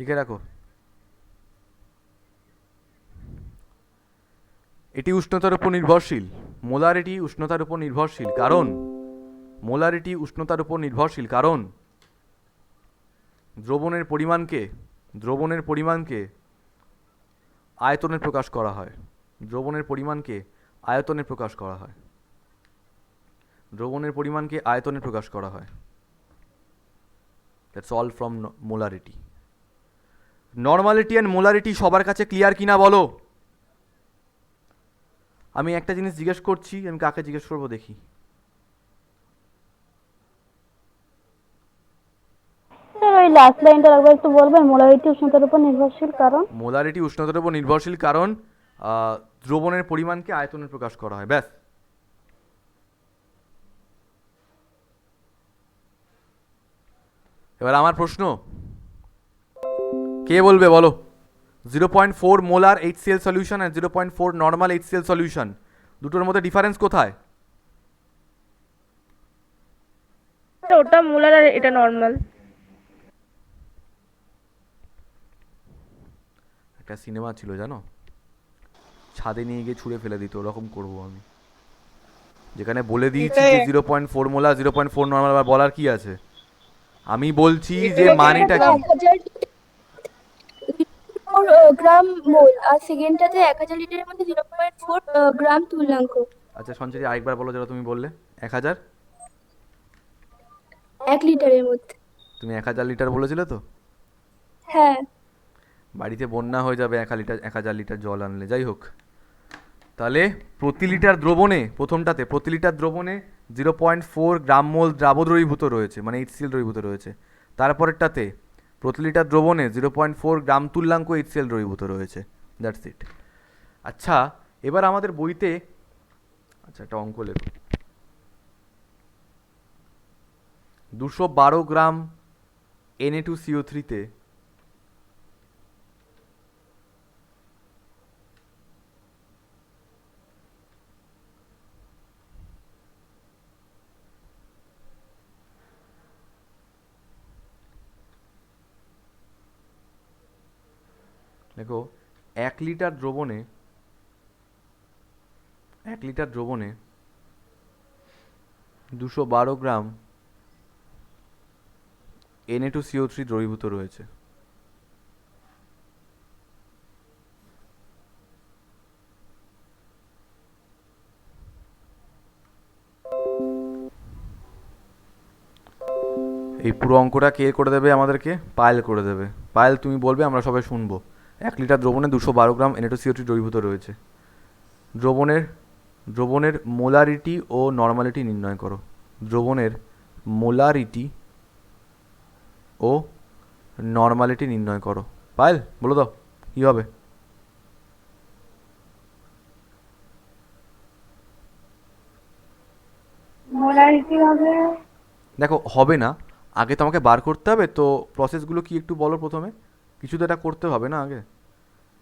লিখে রাখো, এটি উষ্ণতার উপর নির্ভরশীল। মোলারিটি উষ্ণতার উপর নির্ভরশীল কারণ মোলারিটি উষ্ণতার উপর নির্ভরশীল কারণ দ্রবণের পরিমাণকে আয়তনে প্রকাশ করা হয়। দ্রবণের পরিমাণকে আয়তনে প্রকাশ করা হয়। দ্রবণের পরিমাণকে আয়তনে প্রকাশ করা হয়। That's all from molarity. Normality and molarity সবার কাছে ক্লিয়ার কিনা বলো? আমি একটা জিনিস জিজ্ঞেস করছি, আমি কাকে জিজ্ঞেস করবো দেখি। স্যার ওই লাস্ট লাইনটা একবার একটু বলবেন, মোলারিটি উষ্ণতার উপর নির্ভরশীল কারণ? মোলারিটি উষ্ণতার উপর নির্ভরশীল কারণ দ্রবণের পরিমাণকে আয়তনে প্রকাশ করা হয়, ব্যাস। এবার আমার প্রশ্ন, কে বলবে বলো? 0.4 মোলার HCl সলিউশন আর 0.4 নর্মাল HCl সলিউশন, দুটোর মধ্যে ডিফারেন্স কোথায়? ওটা মোলার আর এটা নর্মাল। একটা সিনেমা ছিল জানো, ছাদে নিয়ে গিয়ে ছুঁড়ে ফেলে দিত, ওরকম করবো আমি, যেখানে বলে দিয়েছি যে 0.4 মোলার 0.4 নর্মাল, আবার বলার কি আছে? আমি বলছি যে মানেটা কি। 1000 গ্রাম মোল আর সেকেন্ডটাতে 1000 লিটারের মধ্যে 0.4 গ্রাম তুল্যাঙ্ক। আচ্ছা সঞ্চয় আরেকবার বলো যেটা তুমি বললে। 1000 1 লিটারের মধ্যে। তুমি 1000 লিটার বলেছিলে তো? হ্যাঁ। বাড়িতে বন্যা হয়ে যাবে 1000 লিটার জল আনলে। যাই হোক, তাহলে প্রতি লিটার দ্রবণে, প্রথমটাতে প্রতি লিটার দ্রবণে 0.4 গ্রাম মোল দ্রাব দ্রবীভূত রয়েছে, মানে HCl দ্রবীভূত রয়েছে। তারপরেরটাতে প্রতি লিটার দ্রবণে 0.4 গ্রাম তুল্যাঙ্ক HCl দ্রবীভূত রয়েছে। That's it. আচ্ছা, এবার আমাদের বইতে, আচ্ছা একটা অঙ্ক লেখো। 212 গ্রাম Na2CO3 তে দেখো 1 লিটার দ্রবণে 212 গ্রাম Na2CO3 দ্রবীভূত রয়েছে। এই পুরো অঙ্কটা কে করে দেবে আমাদেরকে? পায়েল করে দেবে। পায়েল তুমি বলবে, আমরা সবাই শুনবো। 1 লিটার দ্রবণে 212 গ্রাম Na2CO3 দ্রবীভূত রয়েছে। দ্রবণের মোলারিটি ও নর্মালিটি নির্ণয় করো। দ্রবণের মোলারিটি ও নর্মালিটি নির্ণয় করো। পায়েল বলে দাও কি হবে? মোলারিটি হবে, দেখো হবে না, আগে তো আমাকে বার করতে হবে। তো প্রসেসগুলো কি একটু বলো প্রথমে। কিছু তো এটা করতে হবে না আগে।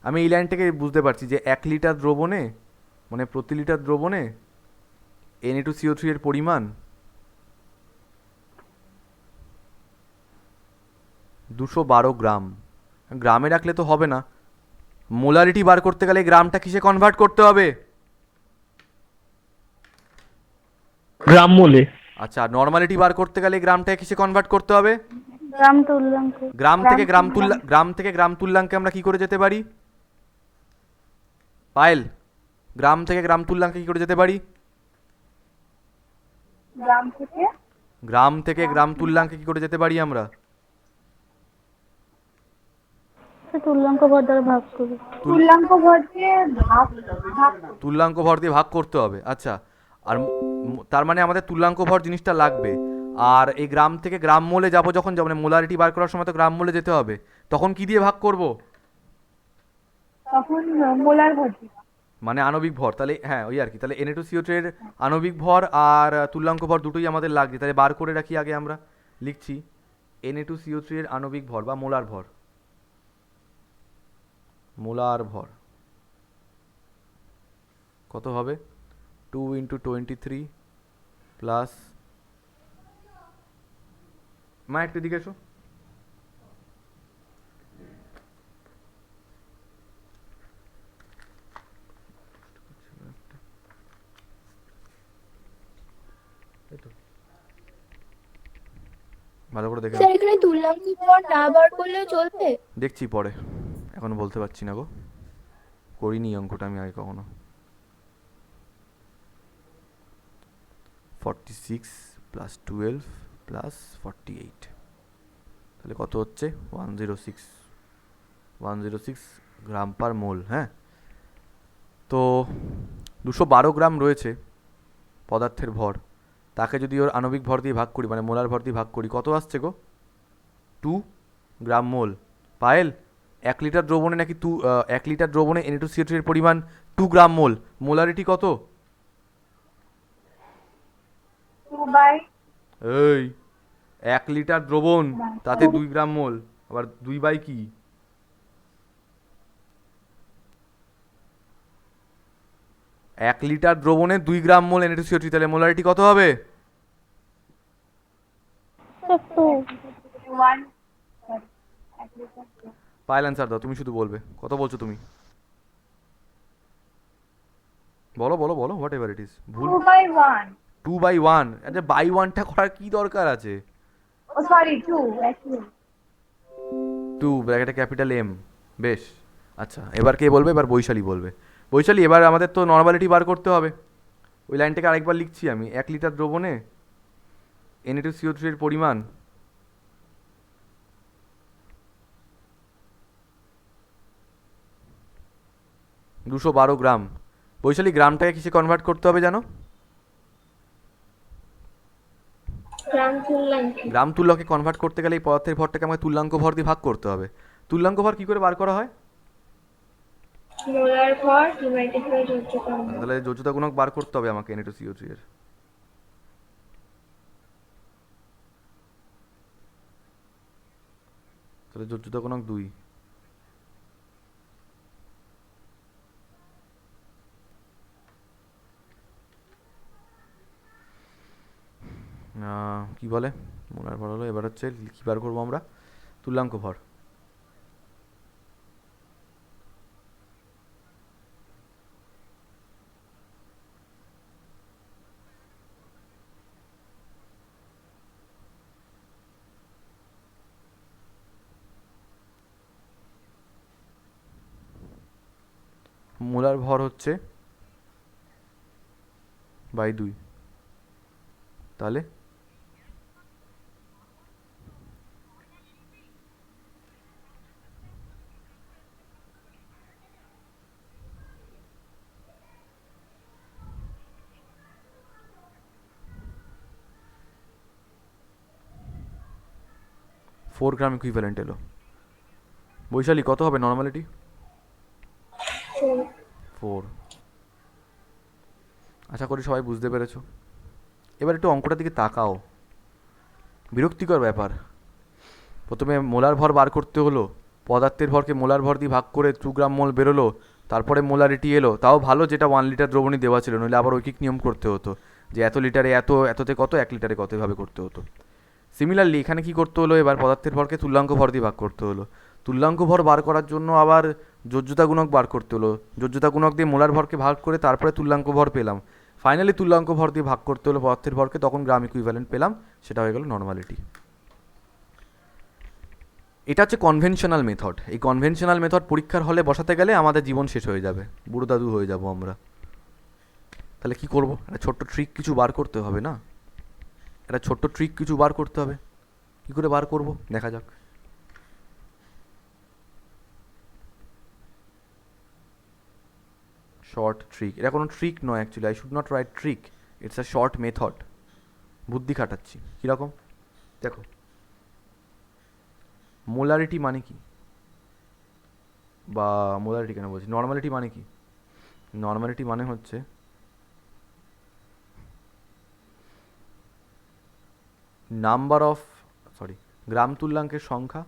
আমি এই লাইনটাকে বুঝতে পারছি যে 1 লিটার দ্রবণে, মানে প্রতি লিটার দ্রবণে Na2CO3 এর পরিমাণ 212 গ্রাম। গ্রামে রাখলে তো হবে না, মোলারিটি বার করতে গেলে গ্রামটা কিসে কনভার্ট করতে হবে? গ্রাম মোলে। আচ্ছা, নর্মালিটি বার করতে গেলে গ্রামটাকে কিসে কনভার্ট করতে হবে? গ্রাম তুল্যাঙ্ক। গ্রাম থেকে গ্রাম তুল্যাঙ্কে আমরা কি করে যেতে পারি? পায়েল, গ্রাম থেকে গ্রাম তুল্যাঙ্কে কি করে যেতে পারি? গ্রাম থেকে গ্রাম তুল্যাঙ্কে কি করে যেতে পারি আমরা? তুল্যাঙ্ক ভর দ্বারা ভাগ করি। তুল্যাঙ্ক ভর দিয়ে ভাগ ভাগ তুল্যাঙ্ক ভর দিয়ে ভাগ করতে হবে। আচ্ছা, আর তার মানে আমাদের তুল্যাঙ্ক ভর জিনিসটা লাগবে। আর এই গ্রাম থেকে গ্রাম মোলে যাবো যখন, মানে মোলারিটি বার করার সময় তো গ্রাম মোলে যেতে হবে, তখন কি দিয়ে ভাগ করব? তখন মোলার ভর দিবা। মানে আণবিক ভর। তাহলে হ্যাঁ, ওই আর কি। তাহলে Na2CO3 এর আণবিক ভর আর তুল্যাঙ্ক ভর দুটোই আমাদের লাগছে। তাহলে বার করে রাখি আগে। আমরা লিখছি Na2CO3 এর আণবিক ভর বা মোলার ভর। কত হবে? 2 × 23 প্লাস, মা একটু দিকে এসো। ভালো করে দেখে স্যার এখানে তুল্যাঙ্ক ভর না বার করলেও চলবে? দেখছি পরে, এখন বলতে পারছি না গো, করিনি অঙ্কটা আমি আগে কখনো। 46 প্লাস 12 প্লাস 48, তাহলে কত হচ্ছে? 106 গ্রাম পার মোল। হ্যাঁ, তো 212 গ্রাম রয়েছে পদার্থের ভর, তাকে যদি ওর আণবিক ভর দিয়ে ভাগ করি, মানে মোলার ভর দিয়ে ভাগ করি, কত আসছে গো? 2 গ্রাম মোল। পায়েল, 1 লিটার দ্রবণে নাকি 1 লিটার দ্রবণে Na2CO3 এর পরিমাণ 2 গ্রাম মোল। মোলারিটি কত? 2/, এই 1 লিটার দ্রবণ, তাতে 2 গ্রাম মোল, আবার 2 কি? এক লিটার দ্রবণে 2 গ্রাম মোল Na2CO3, তাহলে মোলারিটি কত হবে? 1, sorry, 1 লিটার। পায়েল অ্যান্সার দাও, তুমি শুধু বলবে। কত বলছো তুমি? বলো বলো বলো, হোয়াট এভার ইট ইজ। ভুল। 2/1, 2/1। আচ্ছা, বাই ওয়ানটা করার কি দরকার আছে? ও সরি 2 actually। 2 ব্র্যাকেটে ক্যাপিটাল M। বেশ, আচ্ছা এবার কে বলবে? এবার বৈশালী বলবে। বৈশালী, এবার আমাদের তো নর্মালিটি বার করতে হবে। ওই লাইনটাকে আরেকবার লিখছি আমি। 1 লিটার দ্রবণে Na2CO3 এর পরিমাণ দুশো 12 গ্রাম। বৈশালী, গ্রামটাকে কিসে কনভার্ট করতে হবে জানো? গ্রাম তুল্যাঙ্কে। গ্রাম তুল্যকে কনভার্ট করতে গেলে এই পদার্থের ভরটাকে আমাকে তুল্যাঙ্ক ভর দিয়ে ভাগ করতে হবে। তুল্যাঙ্ক ভর কি করে বার করা হয়? মোলার ভর ডিভাইডেড বাই যোজ্যতা গুণক। তাহলে যোজ্যতা গুণক বার করতে হবে আমাকে Na2CO3 এর। তাহলে যোজ্যতা গুণক 2। কি বলে মোলার ভর হলো, এবার হচ্ছে কি বার করবো আমরা? তুল্যাঙ্ক ভর। মোলার ভর হচ্ছে বাই 2, তাহলে ফোর গ্রাম ইকুইভ্যালেন্ট এলো। বৈশালী, কত হবে নর্মালিটি? 4। আশা করি সবাই বুঝতে পেরেছো। এবার একটু অঙ্কটার দিকে তাকাও, বিরক্তিকর ব্যাপার। প্রথমে মোলার ভর বার করতে হলো, পদার্থের ভরকে মোলার ভর দিয়ে ভাগ করে 2 গ্রাম মোল বেরোলো, তারপরে মোলারিটি এলো। তাও ভালো যেটা 1 লিটার দ্রবণী দেওয়া ছিল, নইলে আবার ঐকিক নিয়ম করতে হতো যে এত লিটারে এত, এততে কত, 1 লিটারে কত, এভাবে করতে হতো। সিমিলারলি এখানে কি করতে হলো, এবার পদার্থের ভরকে তুল্যাঙ্ক ভর দিয়ে ভাগ করতে হলো। তুল্যাঙ্ক ভর বার করার জন্য আবার যোজ্যতা গুণক বার করতে হলো। যোজ্যতা গুণক দিয়ে মোলার ভরকে ভাগ করে তারপরে তুল্যাঙ্ক ভর পেলাম। ফাইনালি তুল্যাঙ্ক ভর দিয়ে ভাগ করতে হলো পদার্থের ভরকে, তখন গ্রাম ইকুইভ্যালেন্ট পেলাম, সেটা হয়ে গেল নর্মালিটি। এটা হচ্ছে কনভেনশনাল মেথড। এই কনভেনশনাল মেথড পরীক্ষার হলে বসাতে গেলে আমাদের জীবন শেষ হয়ে যাবে, বুড়ো দাদু হয়ে যাব আমরা। তাহলে কি করব? একটা ছোট্ট ট্রিক কিছু বার করতে হবে না? একটা ছোট্ট ট্রিক কিছু বার করতে হবে। কি করে বার করব দেখা যাক। শর্ট ট্রিক, এটা কোনো ট্রিক নয় actually, I should not right trick, it's a short method. বুদ্ধি খাটাচ্ছি। কীরকম দেখো, মোলারিটি মানে কি, বা মোলারিটি কেন বলছি, নর্মালিটি মানে কি? নর্মালিটি মানে হচ্ছে নাম্বার অফ গ্রাম তুল্যাঙ্কের সংখ্যা,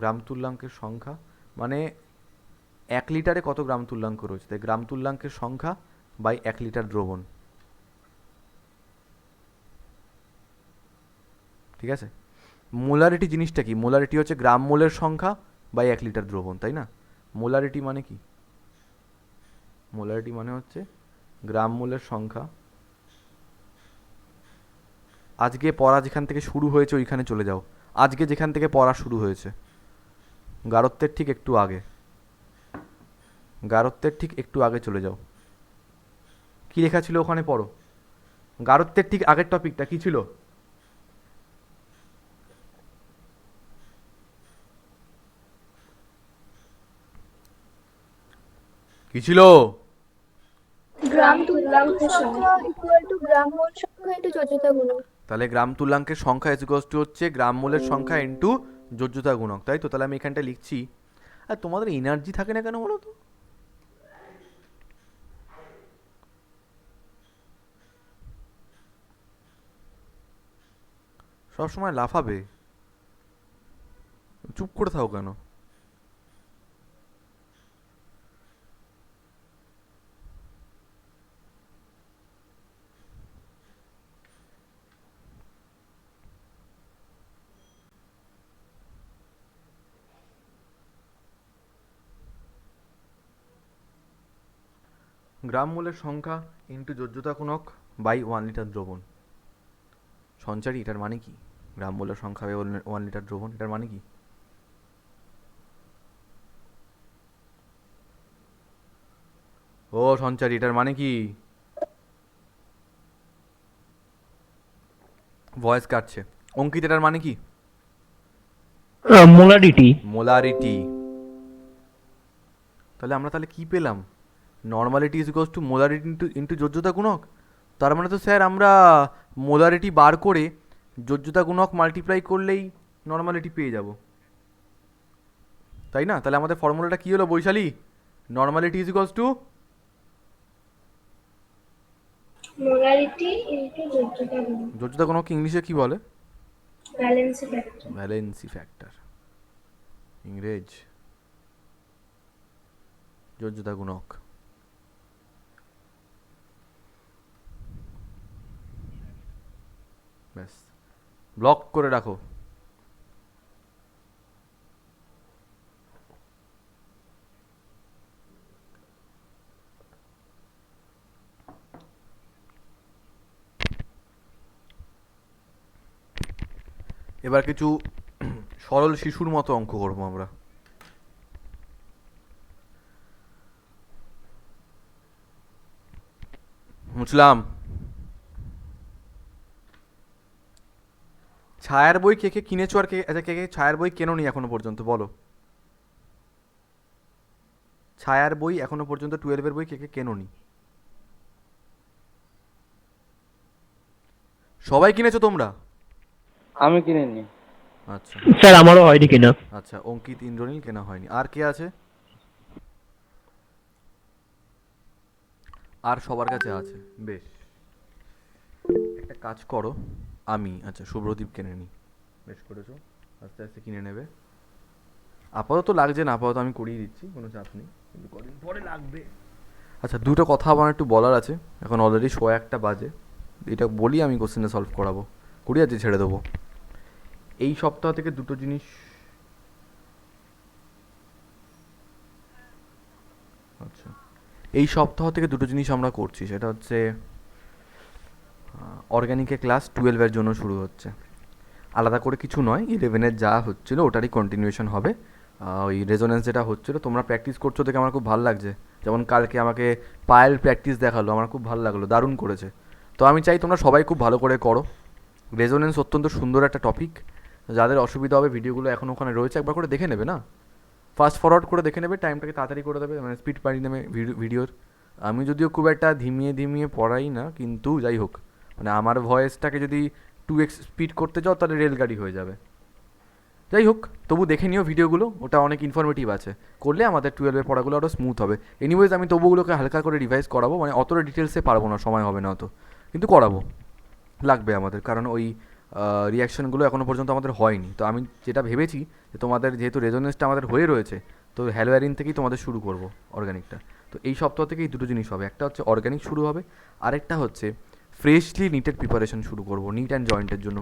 গ্রাম তুল্যাঙ্কের সংখ্যা মানে 1 লিটারে কত গ্রাম তুল্যাঙ্ক রয়েছে, তাই গ্রাম তুল্যাঙ্কের সংখ্যা বাই 1 লিটার দ্রবণ। ঠিক আছে? মোলারিটি জিনিসটা কি? মোলারিটি হচ্ছে গ্রাম মোলের সংখ্যা বাই 1 লিটার দ্রবণ, তাই না? মোলারিটি মানে কি? মোলারিটি মানে হচ্ছে গ্রাম মোলের সংখ্যা। আজকে পড়া যেখান থেকে শুরু হয়েছে ওইখানে চলে যাও। আজকে যেখান থেকে পড়া শুরু হয়েছে, গারত্বের ঠিক একটু আগে, গারত্বের ঠিক একটু আগে চলে যাও। কি লেখা ছিল ওখানে পড়ো। গারত্বের ঠিক আগের টপিকটা কি ছিল? কি ছিল? গ্রাম তুল্যাঙ্ক সংখ্যা ইকুয়াল টু গ্রাম মোল সংখ্যা ইন্টু যোজ্যতা গুণক। তাহলে গ্রাম তুল্যাঙ্কের সংখ্যা ইকুয়ালস টু হচ্ছে গ্রাম মোলের সংখ্যা ইন্টু যোজ্যতা গুণক, তাই তো? তাহলে আমি এখানটা লিখছি। আর তোমাদের এনার্জি থাকে না কেন বলো তো? সবসময় লাফাবে, চুপ করে থাকো কেন? গ্রাম মোলের সংখ্যা ইন্টু যোজ্যতা গুণক বাই 1 লিটার দ্রবণ। সঞ্চারী, এটার মানে কি? গ্রাম মোলের সংখ্যা বাই 1 লিটার দ্রবণ, এটার মানে কি? ও সঞ্চারী, এটার মানে কি? ভয়েস কাটছে। অঙ্কিত এটার মানে কি? মোলারিটি। মোলারিটি। তাহলে আমরা তাহলে কি পেলাম? Normality is equals to molarity into যোজ্যতা গুণক। তার মানে তো স্যার আমরা মোলারিটি বার করে যোজ্যতা গুণক মাল্টিপ্লাই করলেই নর্মালিটি পেয়ে যাব, তাই না? তাহলে আমাদের ফর্মুলাটা কি হলো Baishali? Normality is equals to molarity into যোজ্যতা গুণক। যোজ্যতা গুণক ইংলিশে কি বলে? Valency factor. ভ্যালেন্সি ফ্যাক্টর, ইংরেজ যোজ্যতা গুণক। ব্যাস, ব্লক করে রাখো। এবার কিছু সরল শিশুর মতো অঙ্ক করবো আমরা। বুঝলাম। ছায়ার বই কে কে কিনেছো আর কে, আচ্ছা কে কে ছায়ার বই কেনোনি এখনো পর্যন্ত বলো? ছায়ার বই এখনো পর্যন্ত 12-এর বই কে কে কেনোনি? সবাই কিনেছো তোমরা? আমি কিনিনি। আচ্ছা স্যার আমারও হয়নি কিনা। আচ্ছা, অঙ্কিত ইন্দ্রনীল কেনা হয়নি। আর কে আছে? আর সবার কাছে আছে, বেশ। একটা কাজ করো, আমি আচ্ছা শুভ্রদীপ কিনে নিই। বেশ করেছো, আস্তে আস্তে কিনে নেবে। আপাতত লাগছে না, আপাতত আমি করিয়ে দিচ্ছি, কোনো চাপ নেই, কিন্তু কদিন পরে লাগবে। আচ্ছা, দুটো কথা আমার একটু বলার আছে। এখন অলরেডি 1:15 বাজে, এটা বলি আমি কোশ্চেনটা সলভ করাবো, করিয়ে আছে ছেড়ে দেবো। এই সপ্তাহ থেকে দুটো জিনিস, আচ্ছা এই সপ্তাহ থেকে দুটো জিনিস আমরা করছি, সেটা হচ্ছে অর্গানিকের ক্লাস 12-এর জন্য শুরু হচ্ছে। আলাদা করে কিছু নয়, 11-এর যা হচ্ছিলো ওটারই কন্টিনিউশন হবে। ওই রেজোনেন্স যেটা হচ্ছিলো তোমরা প্র্যাকটিস করছো দেখে আমার খুব ভালো লাগছে। যেমন কালকে আমাকে পায়েল প্র্যাকটিস দেখালো, আমার খুব ভালো লাগলো, দারুণ করেছে। তো আমি চাই তোমরা সবাই খুব ভালো করে করো। রেজোনেন্স অত্যন্ত সুন্দর একটা টপিক। যাদের অসুবিধা হবে ভিডিওগুলো এখন ওখানে রয়েছে, একবার করে দেখে নেবে না, ফাস্ট ফরওয়ার্ড করে দেখে নেবে, টাইমটাকে তাড়াতাড়ি করে দেবে, মানে স্পিড বাড়িয়ে নেবে ভিডিওর। আমি যদিও খুব একটা ধিমিয়ে ধিমিয়ে পড়াই না, কিন্তু যাই হোক, মানে আমার ভয়েসটাকে যদি 2x স্পিড করতে যাও তাহলে রেলগাড়ি হয়ে যাবে। যাই হোক, তবু দেখে নিও ভিডিওগুলো, ওটা অনেক ইনফরমেটিভ আছে। করলে আমাদের 12-এর পড়াগুলো আরও স্মুথ হবে। এনিওয়েজ আমি তবুগুলোকে হালকা করে রিভাইজ করাবো, মানে অতটা ডিটেলসে পারবো না, সময় হবে না অত, কিন্তু করাবো, লাগবে আমাদের, কারণ ওই রিয়াকশানগুলো এখনও পর্যন্ত আমাদের হয়নি। তো আমি যেটা ভেবেছি যে তোমাদের যেহেতু রেজোনেন্সটা আমাদের হয়ে রয়েছে, তো হ্যালোয়ারিন থেকেই তোমাদের শুরু করব অর্গানিকটা। তো এই সপ্তাহ থেকেই দুটো জিনিস হবে, একটা হচ্ছে অর্গানিক শুরু হবে, আরেকটা হচ্ছে ফ্রেশলি নিটের প্রিপারেশন শুরু করব, নিট অ্যান্ড জয়েন্টের জন্য।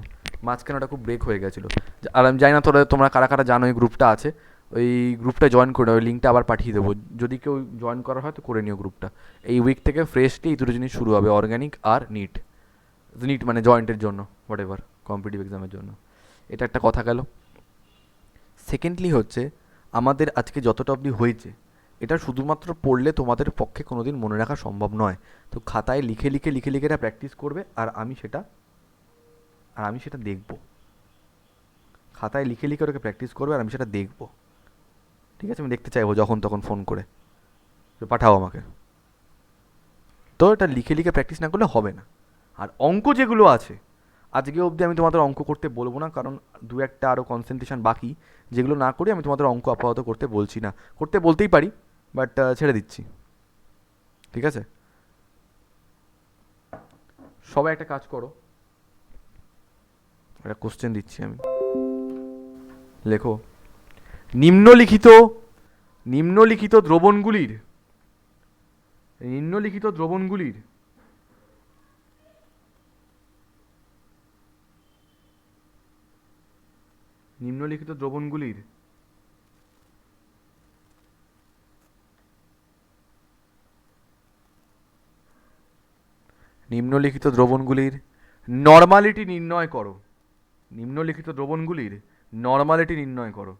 মাঝখানে ওটা খুব ব্রেক হয়ে গেছিলো। আর আমি জানি না তোমরা কারা কারা জানো এই গ্রুপটা আছে, ওই গ্রুপটা জয়েন করে নাও, ওই লিঙ্কটা আবার পাঠিয়ে দেবো, যদি কেউ জয়েন করা হয় তো করে নিও গ্রুপটা। এই উইক থেকে ফ্রেশলি এই দুটো জিনিস শুরু হবে, অর্গানিক আর নিট। নিট মানে জয়েন্টের জন্য, হোয়াট এভার, কম্পিটিটিভ এক্সামের জন্য। এটা একটা কথা গেল। সেকেন্ডলি হচ্ছে, আমাদের আজকে যতটা অবধি হয়েছে এটা শুধুমাত্র পড়লে তোমাদের পক্ষে কোনো দিন মনে রাখা সম্ভব নয়। তো খাতায় লিখে লিখে লিখে লিখে এটা প্র্যাকটিস করবে, আর আমি সেটা দেখব। খাতায় লিখে লিখে ওটাকে প্র্যাকটিস করবে, আর আমি সেটা দেখব, ঠিক আছে? আমি দেখতে চাইবো যখন তখন ফোন করে, পাঠাও আমাকে। তো এটা লিখে লিখে প্র্যাকটিস না করলে হবে না। আর অঙ্ক যেগুলো আছে, আজকে অবধি আমি তোমাদের অঙ্ক করতে বলবো না, কারণ দু একটা আরও কনসেন্ট্রেশন বাকি, যেগুলো না করি আমি তোমাদের অঙ্ক আপাতত করতে বলছি না। করতে বলতেই পারি, বাট ছেড়ে দিচ্ছি, ঠিক আছে? সবাই একটা কাজ করো, একটা কোশ্চেন দিচ্ছি আমি, লেখো নিম্নলিখিত নিম্নলিখিত দ্রবণগুলির নিম্নলিখিত দ্রবণগুলির নিম্নলিখিত দ্রবণগুলির নিম্নলিখিত দ্রবণগুলির নর্মালিটি নির্ণয় করো। নিম্নলিখিত দ্রবণগুলির নর্মালিটি নির্ণয় করো।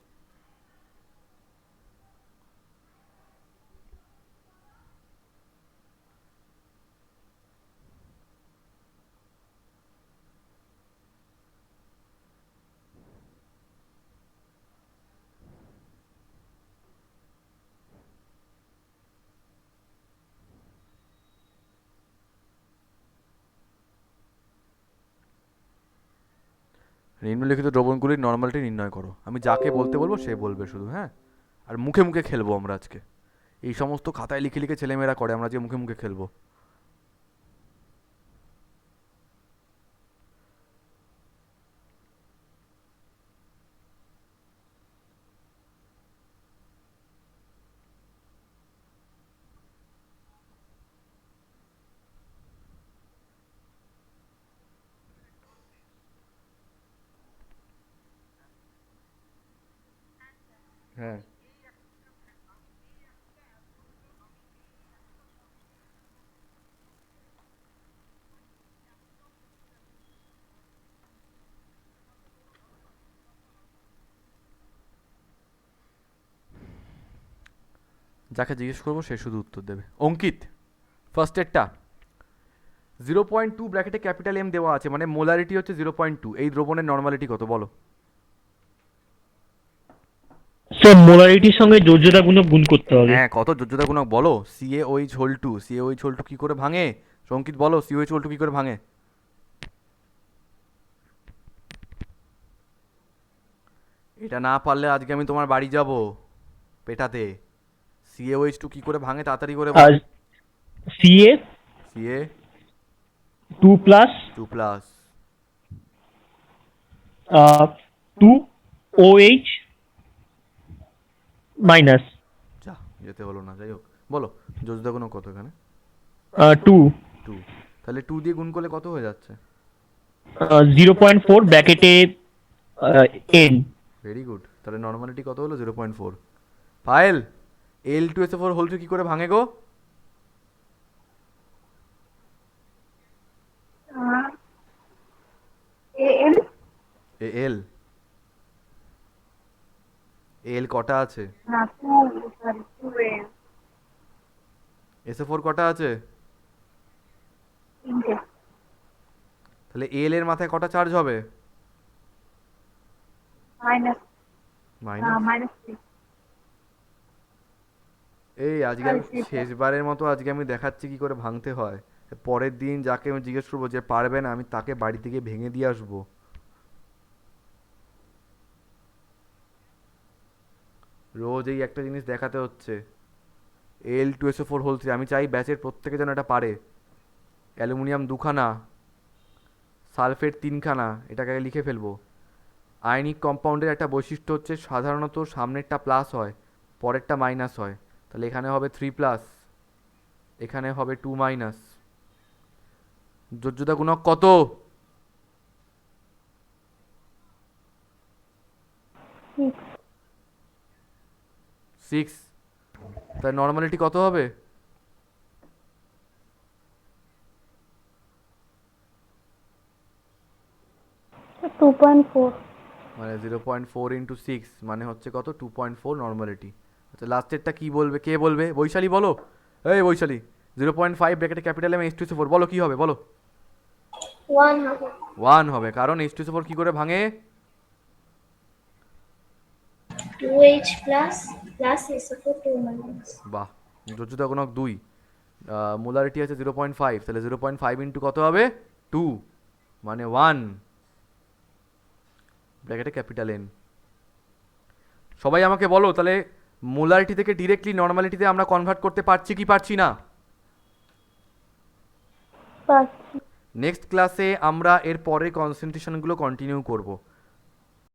নিম্নলিখিত দ্রবণগুলির নর্মালিটি নির্ণয় করো। আমি যাকে বলতে বলবো সে বলবে শুধু, হ্যাঁ? আর মুখে মুখে খেলবো আমরা আজকে। এই সমস্ত খাতায় লিখে লিখে ছেলেমেয়েরা করে, আমরা আজকে মুখে মুখে খেলবো। হ্যাঁ, যাকে জিজ্ঞেস করবো সে শুধু উত্তর দেবে। অঙ্কিত, ফার্স্ট এরটা 0.2 ব্র্যাকেটে ক্যাপিটাল এম দেওয়া আছে, মানে মোলারিটি হচ্ছে 0.2। এই দ্রবণের নর্মালিটি কত বলো? স্যার মোলারিটির সঙ্গে যোজ্যতা গুণক গুণ করতে হবে। হ্যাঁ, কত যোজ্যতা গুণক বলো? CaOH হোল 2, CaOH হোল 2 কি করে ভাঙে? অঙ্কিত বলো, CaOH হোল 2 কি করে ভাঙে? এটা না পারলে আজকে আমি তোমার বাড়ি যাব পেটাতে। CaOH2 কি করে ভাঙে তাড়াতাড়ি করে বলো। আর Ca Ca 2 plus 2 plus 2 OH minus যা যেতে হলো না, যাই হোক বলো যোজ্যতা গুণক কত এখানে? 2 2। তাহলে 2 দিয়ে গুণ করলে কত হয়ে যাচ্ছে? 0.4 ব্র্যাকেটে n। Very good. তাহলে নর্মালিটি কত হলো? 0.4। পায়েল, Al2SO4 হোল 3 কি করে ভাঙে গো? এল Al Al কটা আছে? না two, sorry to L SO4 কটা আছে? তিনটে। তাহলে Al এর মাথায় কটা চার্জ হবে? Minus minus. মাইনাস 3। এই আজকে আমি শেষবারের মতো আজকে আমি দেখাচ্ছি কি করে ভাঙতে হয়। পরের দিন যাকে আমি জিজ্ঞেস করবো যে পারবে না, আমি তাকে বাড়ি থেকে ভেঙে দিয়ে আসবো। রোজ এই একটা জিনিস দেখাতে হচ্ছে। Al2SO4 whole 3। আমি চাই ব্যাচের প্রত্যেকে যেন এটা পারে। অ্যালুমিনিয়াম 2খানা, সালফেট 3খানা, এটাকে আগে লিখে ফেলবো। আয়নিক কম্পাউন্ডের একটা বৈশিষ্ট্য হচ্ছে সাধারণত সামনেরটা প্লাস হয়, পরেরটা মাইনাস হয়। তাহলে এখানে হবে 3 প্লাস, এখানে হবে 2 মাইনাস। যোজ্যতা গুণক কত? 6। তাই নর্মালিটি কত হবে? Two point four. মানে 0.4 ইন্টু 6 মানে হচ্ছে কত? 2.4 নর্মালিটি। আচ্ছা লাস্টেরটা কি বলবে? কে বলবে? বৈশালী বলো। এই বৈশালী, 0.5 ব্র্যাকেটে ক্যাপিটাল এম H2SO4 বলো কি হবে বলো? 1 হবে। 1 হবে, কারণ H2SO4 কি করে ভাঙে? 2H plus plus SO4 2 minus. বাহ। যোজ্যতা গুণক 2, মোলারিটি আছে 0.5, তাহলে 0.5 ইন্টু কত হবে? 2 মানে 1 ব্র্যাকেটে ক্যাপিটাল এন। সবাই আমাকে বলো তাহলে মোলারিটি থেকে ডিরেক্টলি নর্মালিটিতে আমরা কনভার্ট করতে পারছি কি পারছি না? পাচ্ছি। নেক্সট ক্লাসে আমরা এর পরের কনসেন্ট্রেশনগুলো কন্টিনিউ করব।